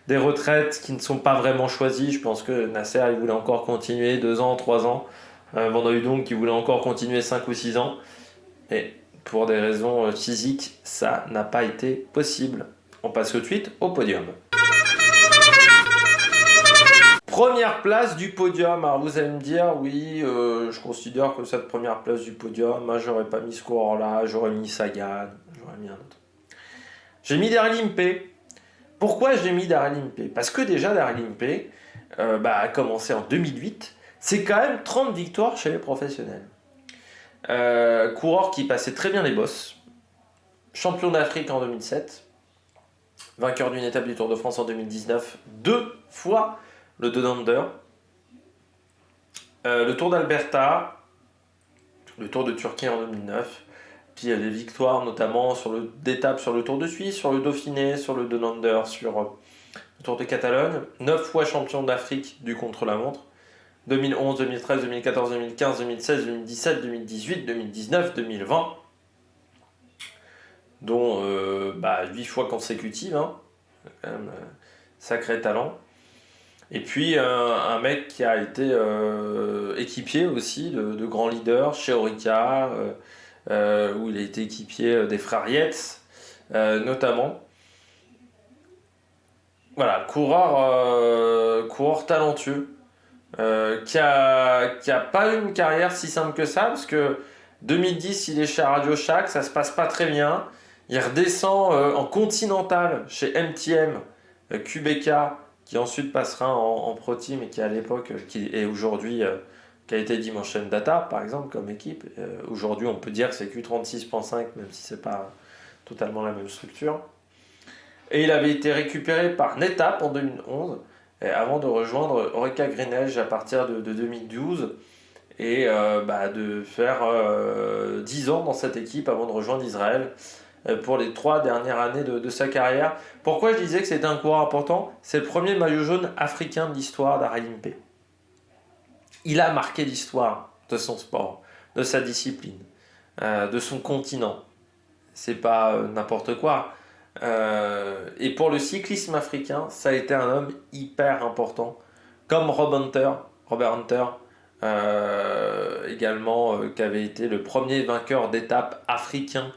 des retraites qui ne sont pas vraiment choisies, je pense que Nasser il voulait encore continuer 2 ans, 3 ans. Van Hooydonck qui voulait encore continuer 5 ou 6 ans. Et pour des raisons physiques, ça n'a pas été possible. On passe tout de suite au podium. Première place du podium. Alors vous allez me dire, oui, je considère que cette première place du podium, moi j'aurais pas mis ce coureur-là, j'aurais mis Sagan, j'aurais mis un autre. J'ai mis Daryl Impey. Pourquoi j'ai mis Daryl Impey? Parce que déjà Daryl Impey a commencé en 2008. C'est quand même 30 victoires chez les professionnels. Coureur qui passait très bien les bosses. Champion d'Afrique en 2007. Vainqueur d'une étape du Tour de France en 2019. 2 fois le Down Under. Le Tour d'Alberta. Le Tour de Turquie en 2009. Puis il y a des victoires notamment d'étapes sur le Tour de Suisse, sur le Dauphiné, sur le Down Under, sur le Tour de Catalogne, 9 fois champion d'Afrique du contre-la-montre, 2011, 2013, 2014, 2015, 2016, 2017, 2018, 2019, 2020, dont 8 fois consécutives, hein, quand même, sacré talent. Et puis un mec qui a été équipier aussi de grands leaders chez Orica, où il a été équipier des frères Yates, notamment. Voilà, coureur talentueux, qui a pas eu une carrière si simple que ça, parce que 2010, il est chez Radio Shack, ça se passe pas très bien. Il redescend en Continental chez MTM, QBK, qui ensuite passera en Pro Team et qui à l'époque, qui est aujourd'hui, qui a été Dimension Data par exemple comme équipe. Aujourd'hui, on peut dire que c'est Q36.5, même si c'est pas totalement la même structure. Et il avait été récupéré par NetApp en 2011, avant de rejoindre Orica Greenedge à partir de 2012 et de faire 10 ans dans cette équipe avant de rejoindre Israël pour les 3 dernières années de sa carrière. Pourquoi je disais que c'était un coureur important? C'est le premier maillot jaune africain de l'histoire d'Aralimpe. Il a marqué l'histoire de son sport, de sa discipline, de son continent. C'est pas n'importe quoi. Et pour le cyclisme africain, ça a été un homme hyper important, comme Robert Hunter, également, qui avait été le premier vainqueur d'étape africain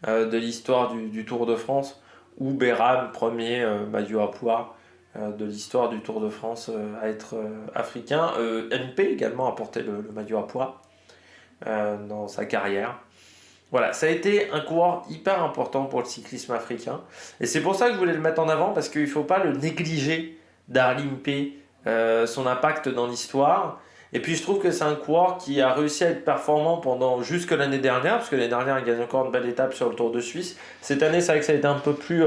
de l'histoire du Tour de France, ou Béram, premier maillot à pois de l'histoire du Tour de France à être africain. MP également a porté le maillot à pois dans sa carrière. Voilà, ça a été un coureur hyper important pour le cyclisme africain. Et c'est pour ça que je voulais le mettre en avant, parce qu'il ne faut pas le négliger, Daralimpe, son impact dans l'histoire. Et puis je trouve que c'est un coureur qui a réussi à être performant pendant jusque l'année dernière, parce que l'année dernière il gagne encore une belle étape sur le Tour de Suisse. Cette année, c'est vrai que ça a été un peu plus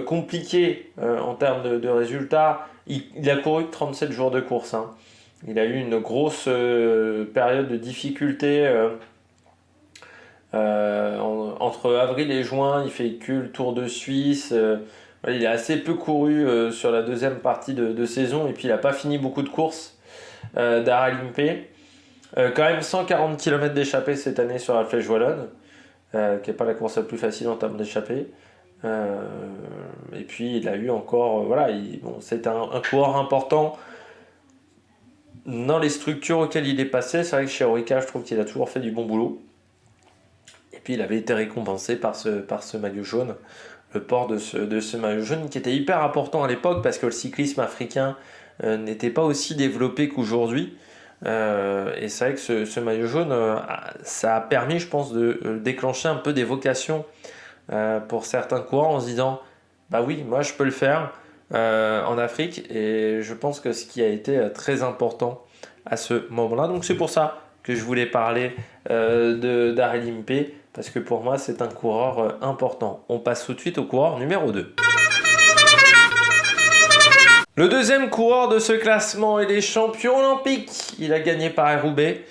compliqué en termes de résultats. Il a couru 37 jours de course, hein. Il a eu une grosse période de difficulté. Entre avril et juin, il fait que le Tour de Suisse. Il a assez peu couru sur la deuxième partie de saison, et puis il n'a pas fini beaucoup de courses d'Aralimpe. Quand même 140 km d'échappée cette année sur la Flèche Wallonne, qui n'est pas la course la plus facile en termes d'échappée. Et puis il a eu encore, c'est un coureur important dans les structures auxquelles il est passé. C'est vrai que chez Orica, je trouve qu'il a toujours fait du bon boulot. Et puis il avait été récompensé par ce maillot jaune, le port de ce maillot jaune qui était hyper important à l'époque, parce que le cyclisme africain n'était pas aussi développé qu'aujourd'hui. Et c'est vrai que ce maillot jaune, ça a permis, je pense, de déclencher un peu des vocations pour certains coureurs, en se disant bah oui, moi je peux le faire en Afrique. Et je pense que ce qui a été très important à ce moment-là, donc c'est pour ça que je voulais parler d'Aralimpe, parce que pour moi c'est un coureur important. On passe tout de suite au coureur numéro 2. Le deuxième coureur de ce classement, il est champion olympique. Il a gagné Paris-Roubaix.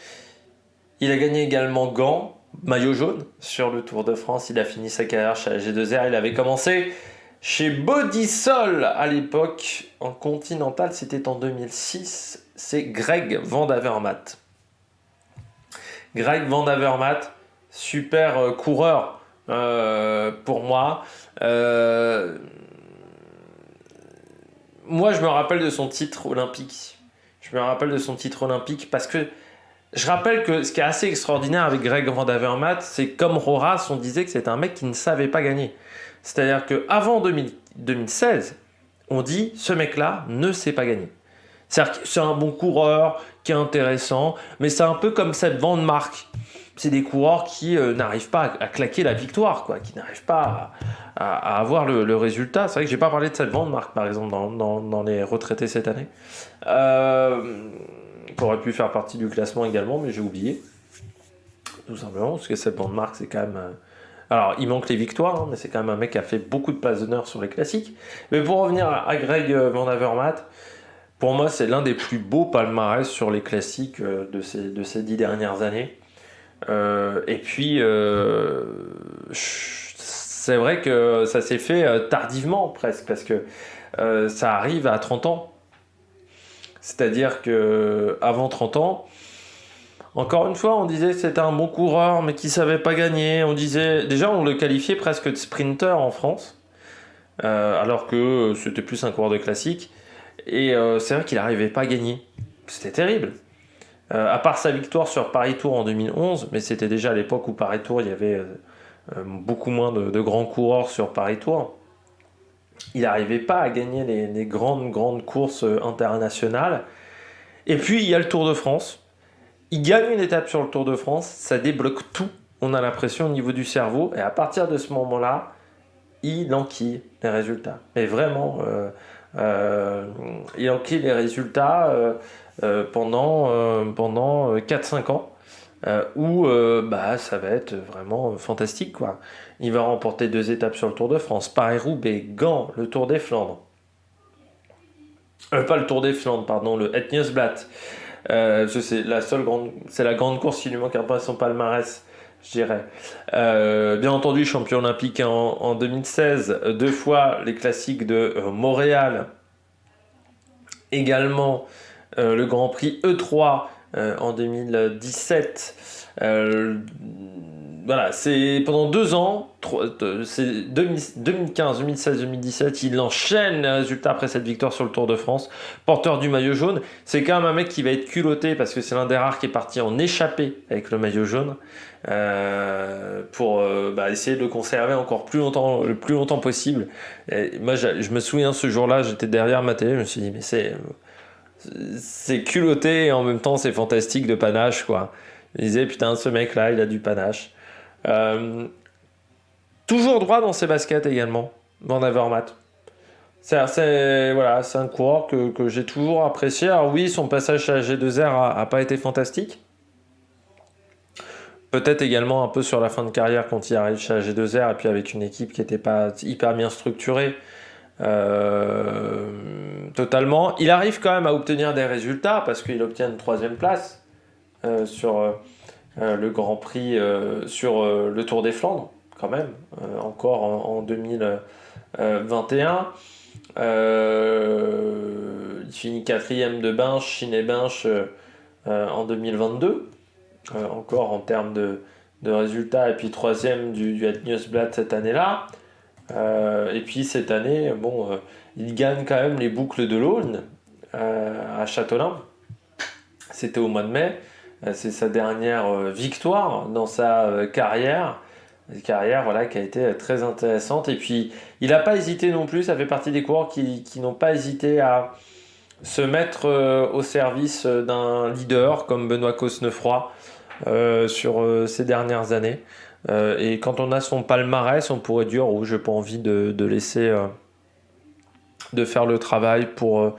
Il a gagné également Gand, maillot jaune, sur le Tour de France. Il a fini sa carrière chez la G2R. Il avait commencé chez Bodysol à l'époque. En Continental, c'était en 2006. C'est Greg Van Avermaet. Greg Van Avermaet, super coureur pour moi. Moi, je me rappelle de son titre olympique. Parce que je rappelle que ce qui est assez extraordinaire avec Greg Van Avermaet, c'est comme Roras, on disait que c'est un mec qui ne savait pas gagner. C'est-à-dire qu'avant 2016, on dit ce mec-là ne sait pas gagner. C'est-à-dire que c'est un bon coureur, qui est intéressant, mais c'est un peu comme cette Van Mark. C'est des coureurs qui n'arrivent pas à claquer la victoire, quoi, qui n'arrivent pas à avoir le résultat. C'est vrai que j'ai pas parlé de cette Van Mark, par exemple, dans les retraités cette année. Qui aurait pu faire partie du classement également, mais j'ai oublié. Tout simplement, parce que cette Van Mark, c'est quand même... Alors, il manque les victoires, hein, mais c'est quand même un mec qui a fait beaucoup de places d'honneur sur les classiques. Mais pour revenir à Greg Van Avermaet, pour moi, c'est l'un des plus beaux palmarès sur les classiques de ces 10 dernières années. Et puis, c'est vrai que ça s'est fait tardivement presque, parce que ça arrive à 30 ans. C'est-à-dire que avant 30 ans, encore une fois, on disait que c'était un bon coureur, mais qui savait pas gagner. On disait, déjà, on le qualifiait presque de sprinter en France, alors que c'était plus un coureur de classique. Et c'est vrai qu'il n'arrivait pas à gagner. C'était terrible. À part sa victoire sur Paris-Tours en 2011, mais c'était déjà à l'époque où Paris-Tours, il y avait beaucoup moins de grands coureurs sur Paris-Tours. Il n'arrivait pas à gagner les grandes courses internationales. Et puis, il y a le Tour de France. Il gagne une étape sur le Tour de France, ça débloque tout, on a l'impression, au niveau du cerveau. Et à partir de ce moment-là, il enquille les résultats. Mais vraiment, il enquille les résultats pendant 4-5 ans. Où ça va être vraiment fantastique, quoi. Il va remporter 2 étapes sur le Tour de France, Paris-Roubaix, Gand, le Tour des Flandres. Pas le Tour des Flandres, pardon, le Het Nieuwsblad. C'est la grande course qui lui manque un peu à son palmarès, je dirais. Bien entendu, champion olympique en 2016, 2 fois les classiques de Montréal. Également le Grand Prix E3 en 2017. Voilà, c'est pendant 2 ans, c'est 2015, 2016, 2017, il enchaîne les résultats après cette victoire sur le Tour de France, porteur du maillot jaune. C'est quand même un mec qui va être culotté parce que c'est l'un des rares qui est parti en échappée avec le maillot jaune pour essayer de le conserver encore le plus longtemps possible. Et moi, je me souviens ce jour-là, j'étais derrière ma télé, je me suis dit mais c'est culotté et en même temps c'est fantastique de panache, quoi. Je me disais putain, ce mec-là, il a du panache. Toujours droit dans ses baskets également, Van Avermaet. C'est un coureur que j'ai toujours apprécié. Alors oui, son passage chez la G2R a pas été fantastique. Peut-être également un peu sur la fin de carrière quand il arrive chez la G2R et puis avec une équipe qui n'était pas hyper bien structurée. Totalement. Il arrive quand même à obtenir des résultats parce qu'il obtient une 3e place sur le Grand Prix, sur le Tour des Flandres, quand même, encore en 2021. Il finit 4e de Binche, Chinet-Binche en 2022, encore en termes de résultats, et puis 3e du Het Nieuwsblad cette année-là. Et puis cette année, il gagne quand même les boucles de l'Aulne à Châtelain. C'était au mois de mai. C'est sa dernière victoire dans sa carrière. Une carrière qui a été très intéressante. Et puis, il n'a pas hésité non plus. Ça fait partie des coureurs qui n'ont pas hésité à se mettre au service d'un leader comme Benoît Cosnefroy sur ces dernières années. Et quand on a son palmarès, on pourrait dire « j'ai pas envie de laisser de faire le travail pour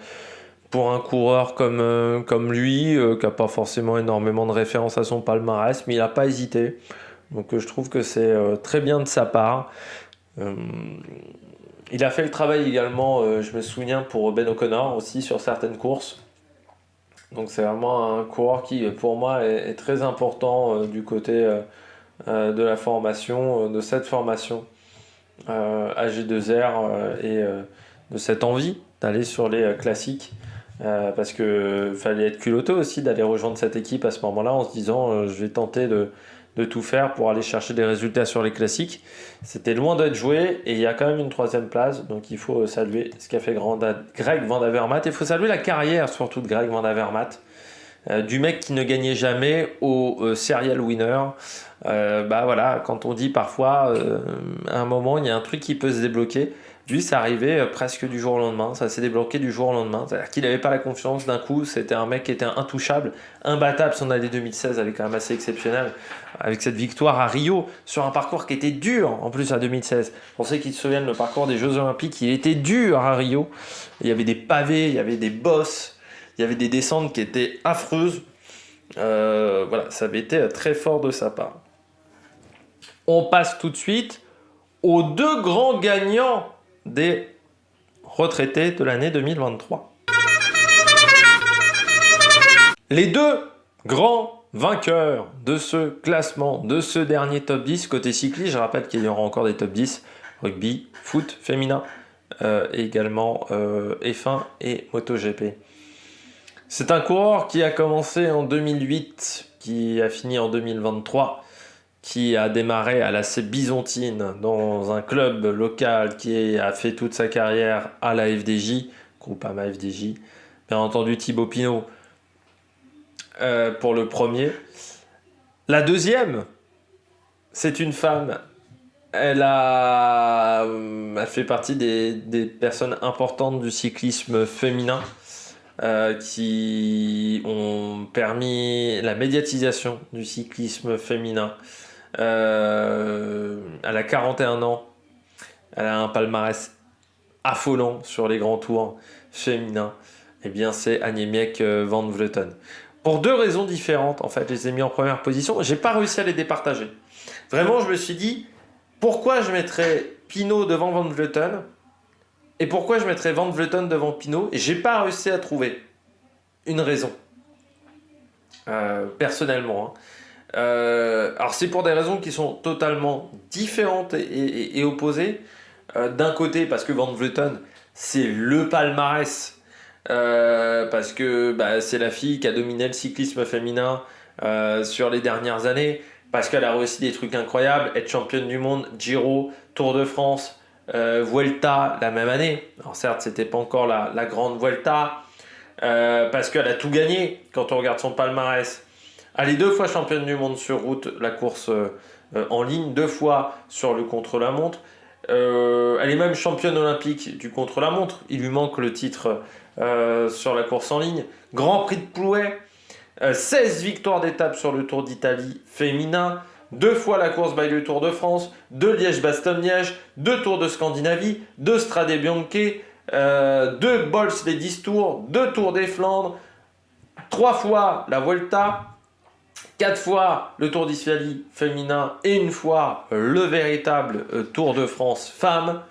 un coureur comme lui, qui n'a pas forcément énormément de références à son palmarès, mais il n'a pas hésité. Donc je trouve que c'est très bien de sa part. Il a fait le travail également, je me souviens, pour Ben O'Connor aussi sur certaines courses. Donc c'est vraiment un coureur qui, pour moi, est très important du côté de la formation, de cette formation AG2R et de cette envie d'aller sur les classiques. Parce que fallait être culotté aussi d'aller rejoindre cette équipe à ce moment-là en se disant je vais tenter de tout faire pour aller chercher des résultats sur les classiques. C'était loin d'être joué et il y a quand même une 3e place, donc il faut saluer ce qu'a fait Greg Van Avermaet. Il faut saluer la carrière surtout de Greg Van Avermaet, du mec qui ne gagnait jamais au serial winner. Quand on dit parfois à un moment il y a un truc qui peut se débloquer. Lui, ça arrivait presque du jour au lendemain. Ça s'est débloqué du jour au lendemain. C'est-à-dire qu'il n'avait pas la confiance d'un coup. C'était un mec qui était intouchable, imbattable. Son année 2016, elle est quand même assez exceptionnelle. Avec cette victoire à Rio, sur un parcours qui était dur, en plus à 2016. Pour ceux qui se souviennent, le parcours des Jeux Olympiques, il était dur à Rio. Il y avait des pavés, il y avait des bosses, il y avait des descentes qui étaient affreuses. Ça avait été très fort de sa part. On passe tout de suite aux 2 grands gagnants des retraités de l'année 2023. Les 2 grands vainqueurs de ce classement, de ce dernier top 10 côté cycliste. Je rappelle qu'il y aura encore des top 10 rugby, foot féminin et également F1 et MotoGP. C'est un coureur qui a commencé en 2008, qui a fini en 2023, qui a démarré à l'AC Byzantine dans un club local, qui a fait toute sa carrière à la FDJ, Groupama FDJ. Bien entendu Thibaut Pinot pour le premier. La deuxième, c'est une femme. Elle fait partie des personnes importantes du cyclisme féminin qui ont permis la médiatisation du cyclisme féminin. Elle a 41 ans. Elle a un palmarès affolant sur les grands tours féminins. Eh bien, c'est Annemiek van Vleuten. Pour deux raisons différentes, en fait, je les ai mis en première position. J'ai pas réussi à les départager. Vraiment, je me suis dit, pourquoi je mettrais Pinot devant van Vleuten et pourquoi je mettrais van Vleuten devant Pinot, et j'ai pas réussi à trouver une raison. Personnellement. Alors c'est pour des raisons qui sont totalement différentes et opposées. D'un côté, parce que van Vleuten, c'est le palmarès. Parce que c'est la fille qui a dominé le cyclisme féminin sur les dernières années. Parce qu'elle a réussi des trucs incroyables, être championne du monde, Giro, Tour de France, Vuelta la même année. Alors certes, c'était pas encore la grande Vuelta, parce qu'elle a tout gagné quand on regarde son palmarès. Elle est 2 fois championne du monde sur route, la course en ligne, 2 fois sur le contre-la-montre. Elle est même championne olympique du contre-la-montre. Il lui manque le titre sur la course en ligne. Grand Prix de Plouay, 16 victoires d'étape sur le Tour d'Italie féminin, 2 fois la course by le Tour de France, 2 Liège-Bastogne-Liège, 2 Tours de Scandinavie, 2 Strade Bianche, 2 Bols des 10 Tours, 2 Tours des Flandres, 3 fois la Vuelta, 4 fois le Tour d'Italie féminin et 1 fois le véritable Tour de France femme.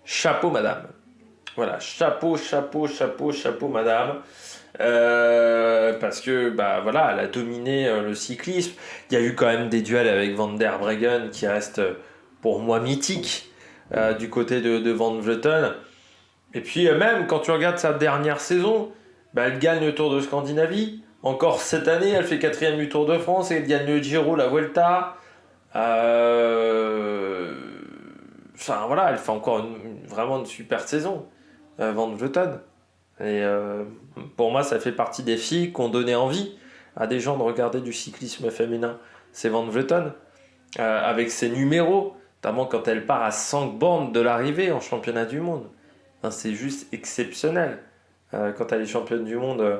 Chapeau madame. Voilà, chapeau madame. Parce que voilà, elle a dominé le cyclisme. Il y a eu quand même des duels avec Van der Breggen qui restent pour moi mythiques du côté de Van Vleuten. Et puis même quand tu regardes sa dernière saison, elle gagne le Tour de Scandinavie. Encore cette année, elle fait 4ème du Tour de France et elle gagne le Giro, la Vuelta. Enfin voilà, elle fait encore vraiment une super saison, Van Vleuten. Et pour moi, ça fait partie des filles qui ont donné envie à des gens de regarder du cyclisme féminin. C'est Van Vleuten, avec ses numéros, notamment quand elle part à 5 bornes de l'arrivée en championnat du monde. Enfin, c'est juste exceptionnel. Quand elle est championne du monde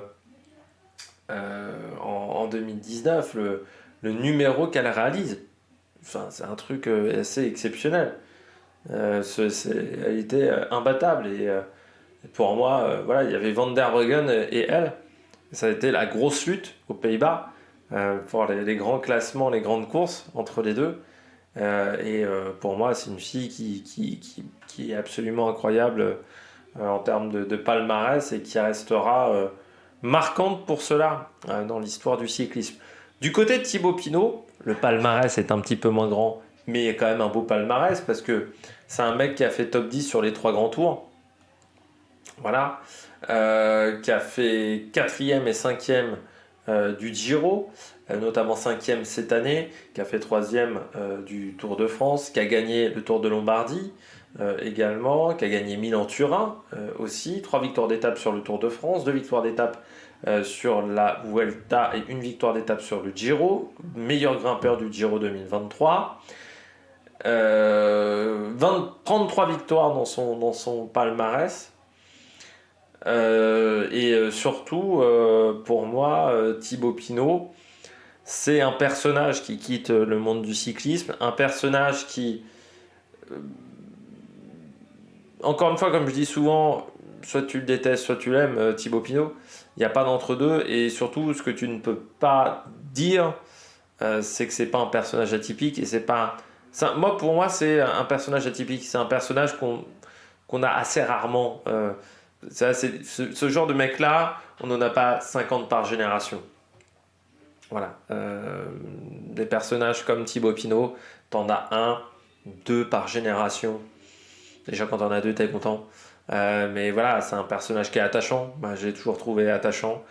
en 2019, le numéro qu'elle réalise, enfin, c'est un truc assez exceptionnel. Elle était imbattable et pour moi, voilà, il y avait Van der Breggen et elle. Ça a été la grosse lutte aux Pays-Bas pour les grands classements, les grandes courses entre les deux. Pour moi, c'est une fille qui est absolument incroyable en termes de palmarès et qui restera marquante pour cela dans l'histoire du cyclisme. Du côté de Thibaut Pinot, le palmarès est un petit peu moins grand, mais il y a quand même un beau palmarès parce que c'est un mec qui a fait top 10 sur les 3 grands tours. Voilà, qui a fait 4e et 5e du Giro, notamment 5e cette année, qui a fait 3e du Tour de France, qui a gagné le Tour de Lombardie également, qui a gagné Milan-Turin aussi, 3 victoires d'étape sur le Tour de France, 2 victoires d'étape sur la Vuelta et 1 victoire d'étape sur le Giro, meilleur grimpeur du Giro 2023. 33 victoires dans son palmarès. Surtout, pour moi, Thibaut Pinot, c'est un personnage qui quitte le monde du cyclisme, un personnage qui, encore une fois, comme je dis souvent, soit tu le détestes, soit tu l'aimes, Thibaut Pinot, il n'y a pas d'entre-deux, et surtout, ce que tu ne peux pas dire, c'est que c'est pas un personnage atypique, et c'est pas... pour moi, c'est un personnage atypique, c'est un personnage qu'on a assez rarement... ce genre de mec-là, on n'en a pas 50 par génération. Voilà. Des personnages comme Thibaut Pinot, t'en as 1, 2 par génération. Déjà, quand on a deux, t'es content. Mais voilà, c'est un personnage qui est attachant. Bah, j'ai toujours trouvé attachant.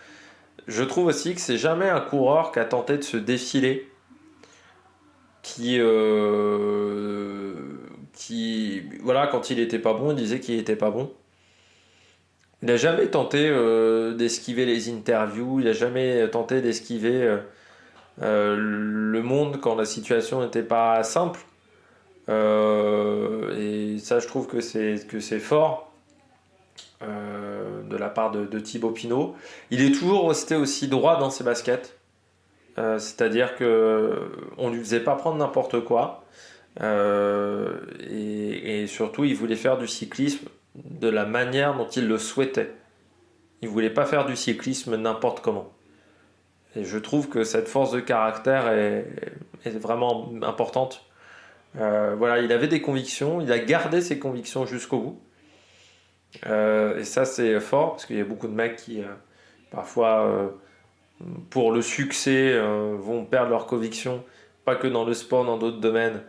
Je trouve aussi que c'est jamais un coureur qui a tenté de se défiler, voilà, quand il était pas bon, il disait qu'il était pas bon. Il n'a jamais tenté d'esquiver les interviews, il n'a jamais tenté d'esquiver le monde quand la situation n'était pas simple. Et ça, je trouve que c'est fort de la part de Thibaut Pinot. Il est toujours resté aussi droit dans ses baskets. C'est-à-dire que on lui faisait pas prendre n'importe quoi. Et surtout, il voulait faire du cyclisme de la manière dont il le souhaitait. Il voulait pas faire du cyclisme n'importe comment. Et je trouve que cette force de caractère est vraiment importante. Voilà, il avait des convictions, il a gardé ses convictions jusqu'au bout. Et ça, c'est fort, parce qu'il y a beaucoup de mecs qui, parfois, pour le succès, vont perdre leurs convictions, pas que dans le sport, dans d'autres domaines,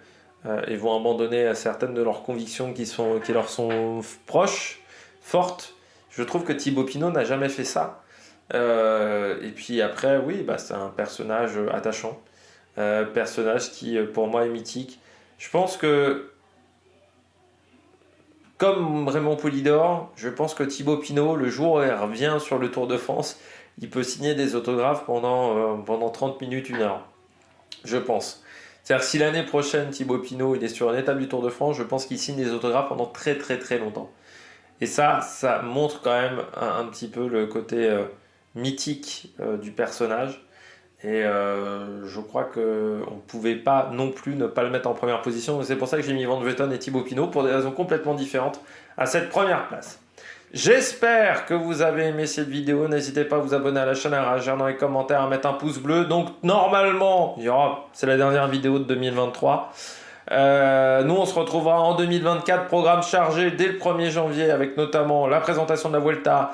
et vont abandonner certaines de leurs convictions qui leur sont proches, fortes. Je trouve que Thibaut Pinot n'a jamais fait ça. Et puis après, oui, bah, c'est un personnage attachant, personnage qui, pour moi, est mythique. Je pense que, comme Raymond Poulidor, je pense que Thibaut Pinot, le jour où il revient sur le Tour de France, il peut signer des autographes pendant 30 minutes, 1 heure. Je pense. C'est-à-dire, si l'année prochaine, Thibaut Pinot il est sur une étape du Tour de France, je pense qu'il signe des autographes pendant très très très longtemps. Et ça montre quand même un petit peu le côté mythique du personnage. Et je crois qu'on ne pouvait pas non plus ne pas le mettre en première position. C'est pour ça que j'ai mis Van Vleuten et Thibaut Pinot pour des raisons complètement différentes à cette première place. J'espère que vous avez aimé cette vidéo. N'hésitez pas à vous abonner à la chaîne, à réagir dans les commentaires, à mettre un pouce bleu. Donc normalement, c'est la dernière vidéo de 2023. Nous, on se retrouvera en 2024, programme chargé dès le 1er janvier avec notamment la présentation de la Vuelta,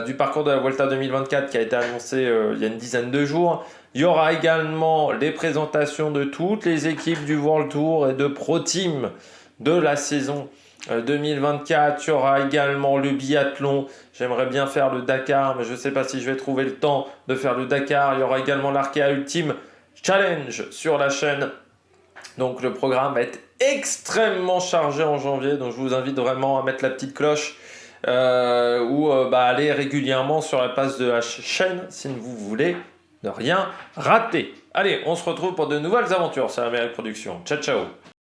du parcours de la Vuelta 2024 qui a été annoncé il y a une dizaine de jours. Il y aura également les présentations de toutes les équipes du World Tour et de Pro Team de la saison 2024. Il y aura également le biathlon. J'aimerais bien faire le Dakar, mais je ne sais pas si je vais trouver le temps de faire le Dakar. Il y aura également l'Arkea Ultimate Challenge sur la chaîne. Donc le programme va être extrêmement chargé en janvier. Donc je vous invite vraiment à mettre la petite cloche ou aller régulièrement sur la page de la chaîne si vous voulez ne rien rater. Allez, on se retrouve pour de nouvelles aventures sur Amérique Production. Ciao, ciao!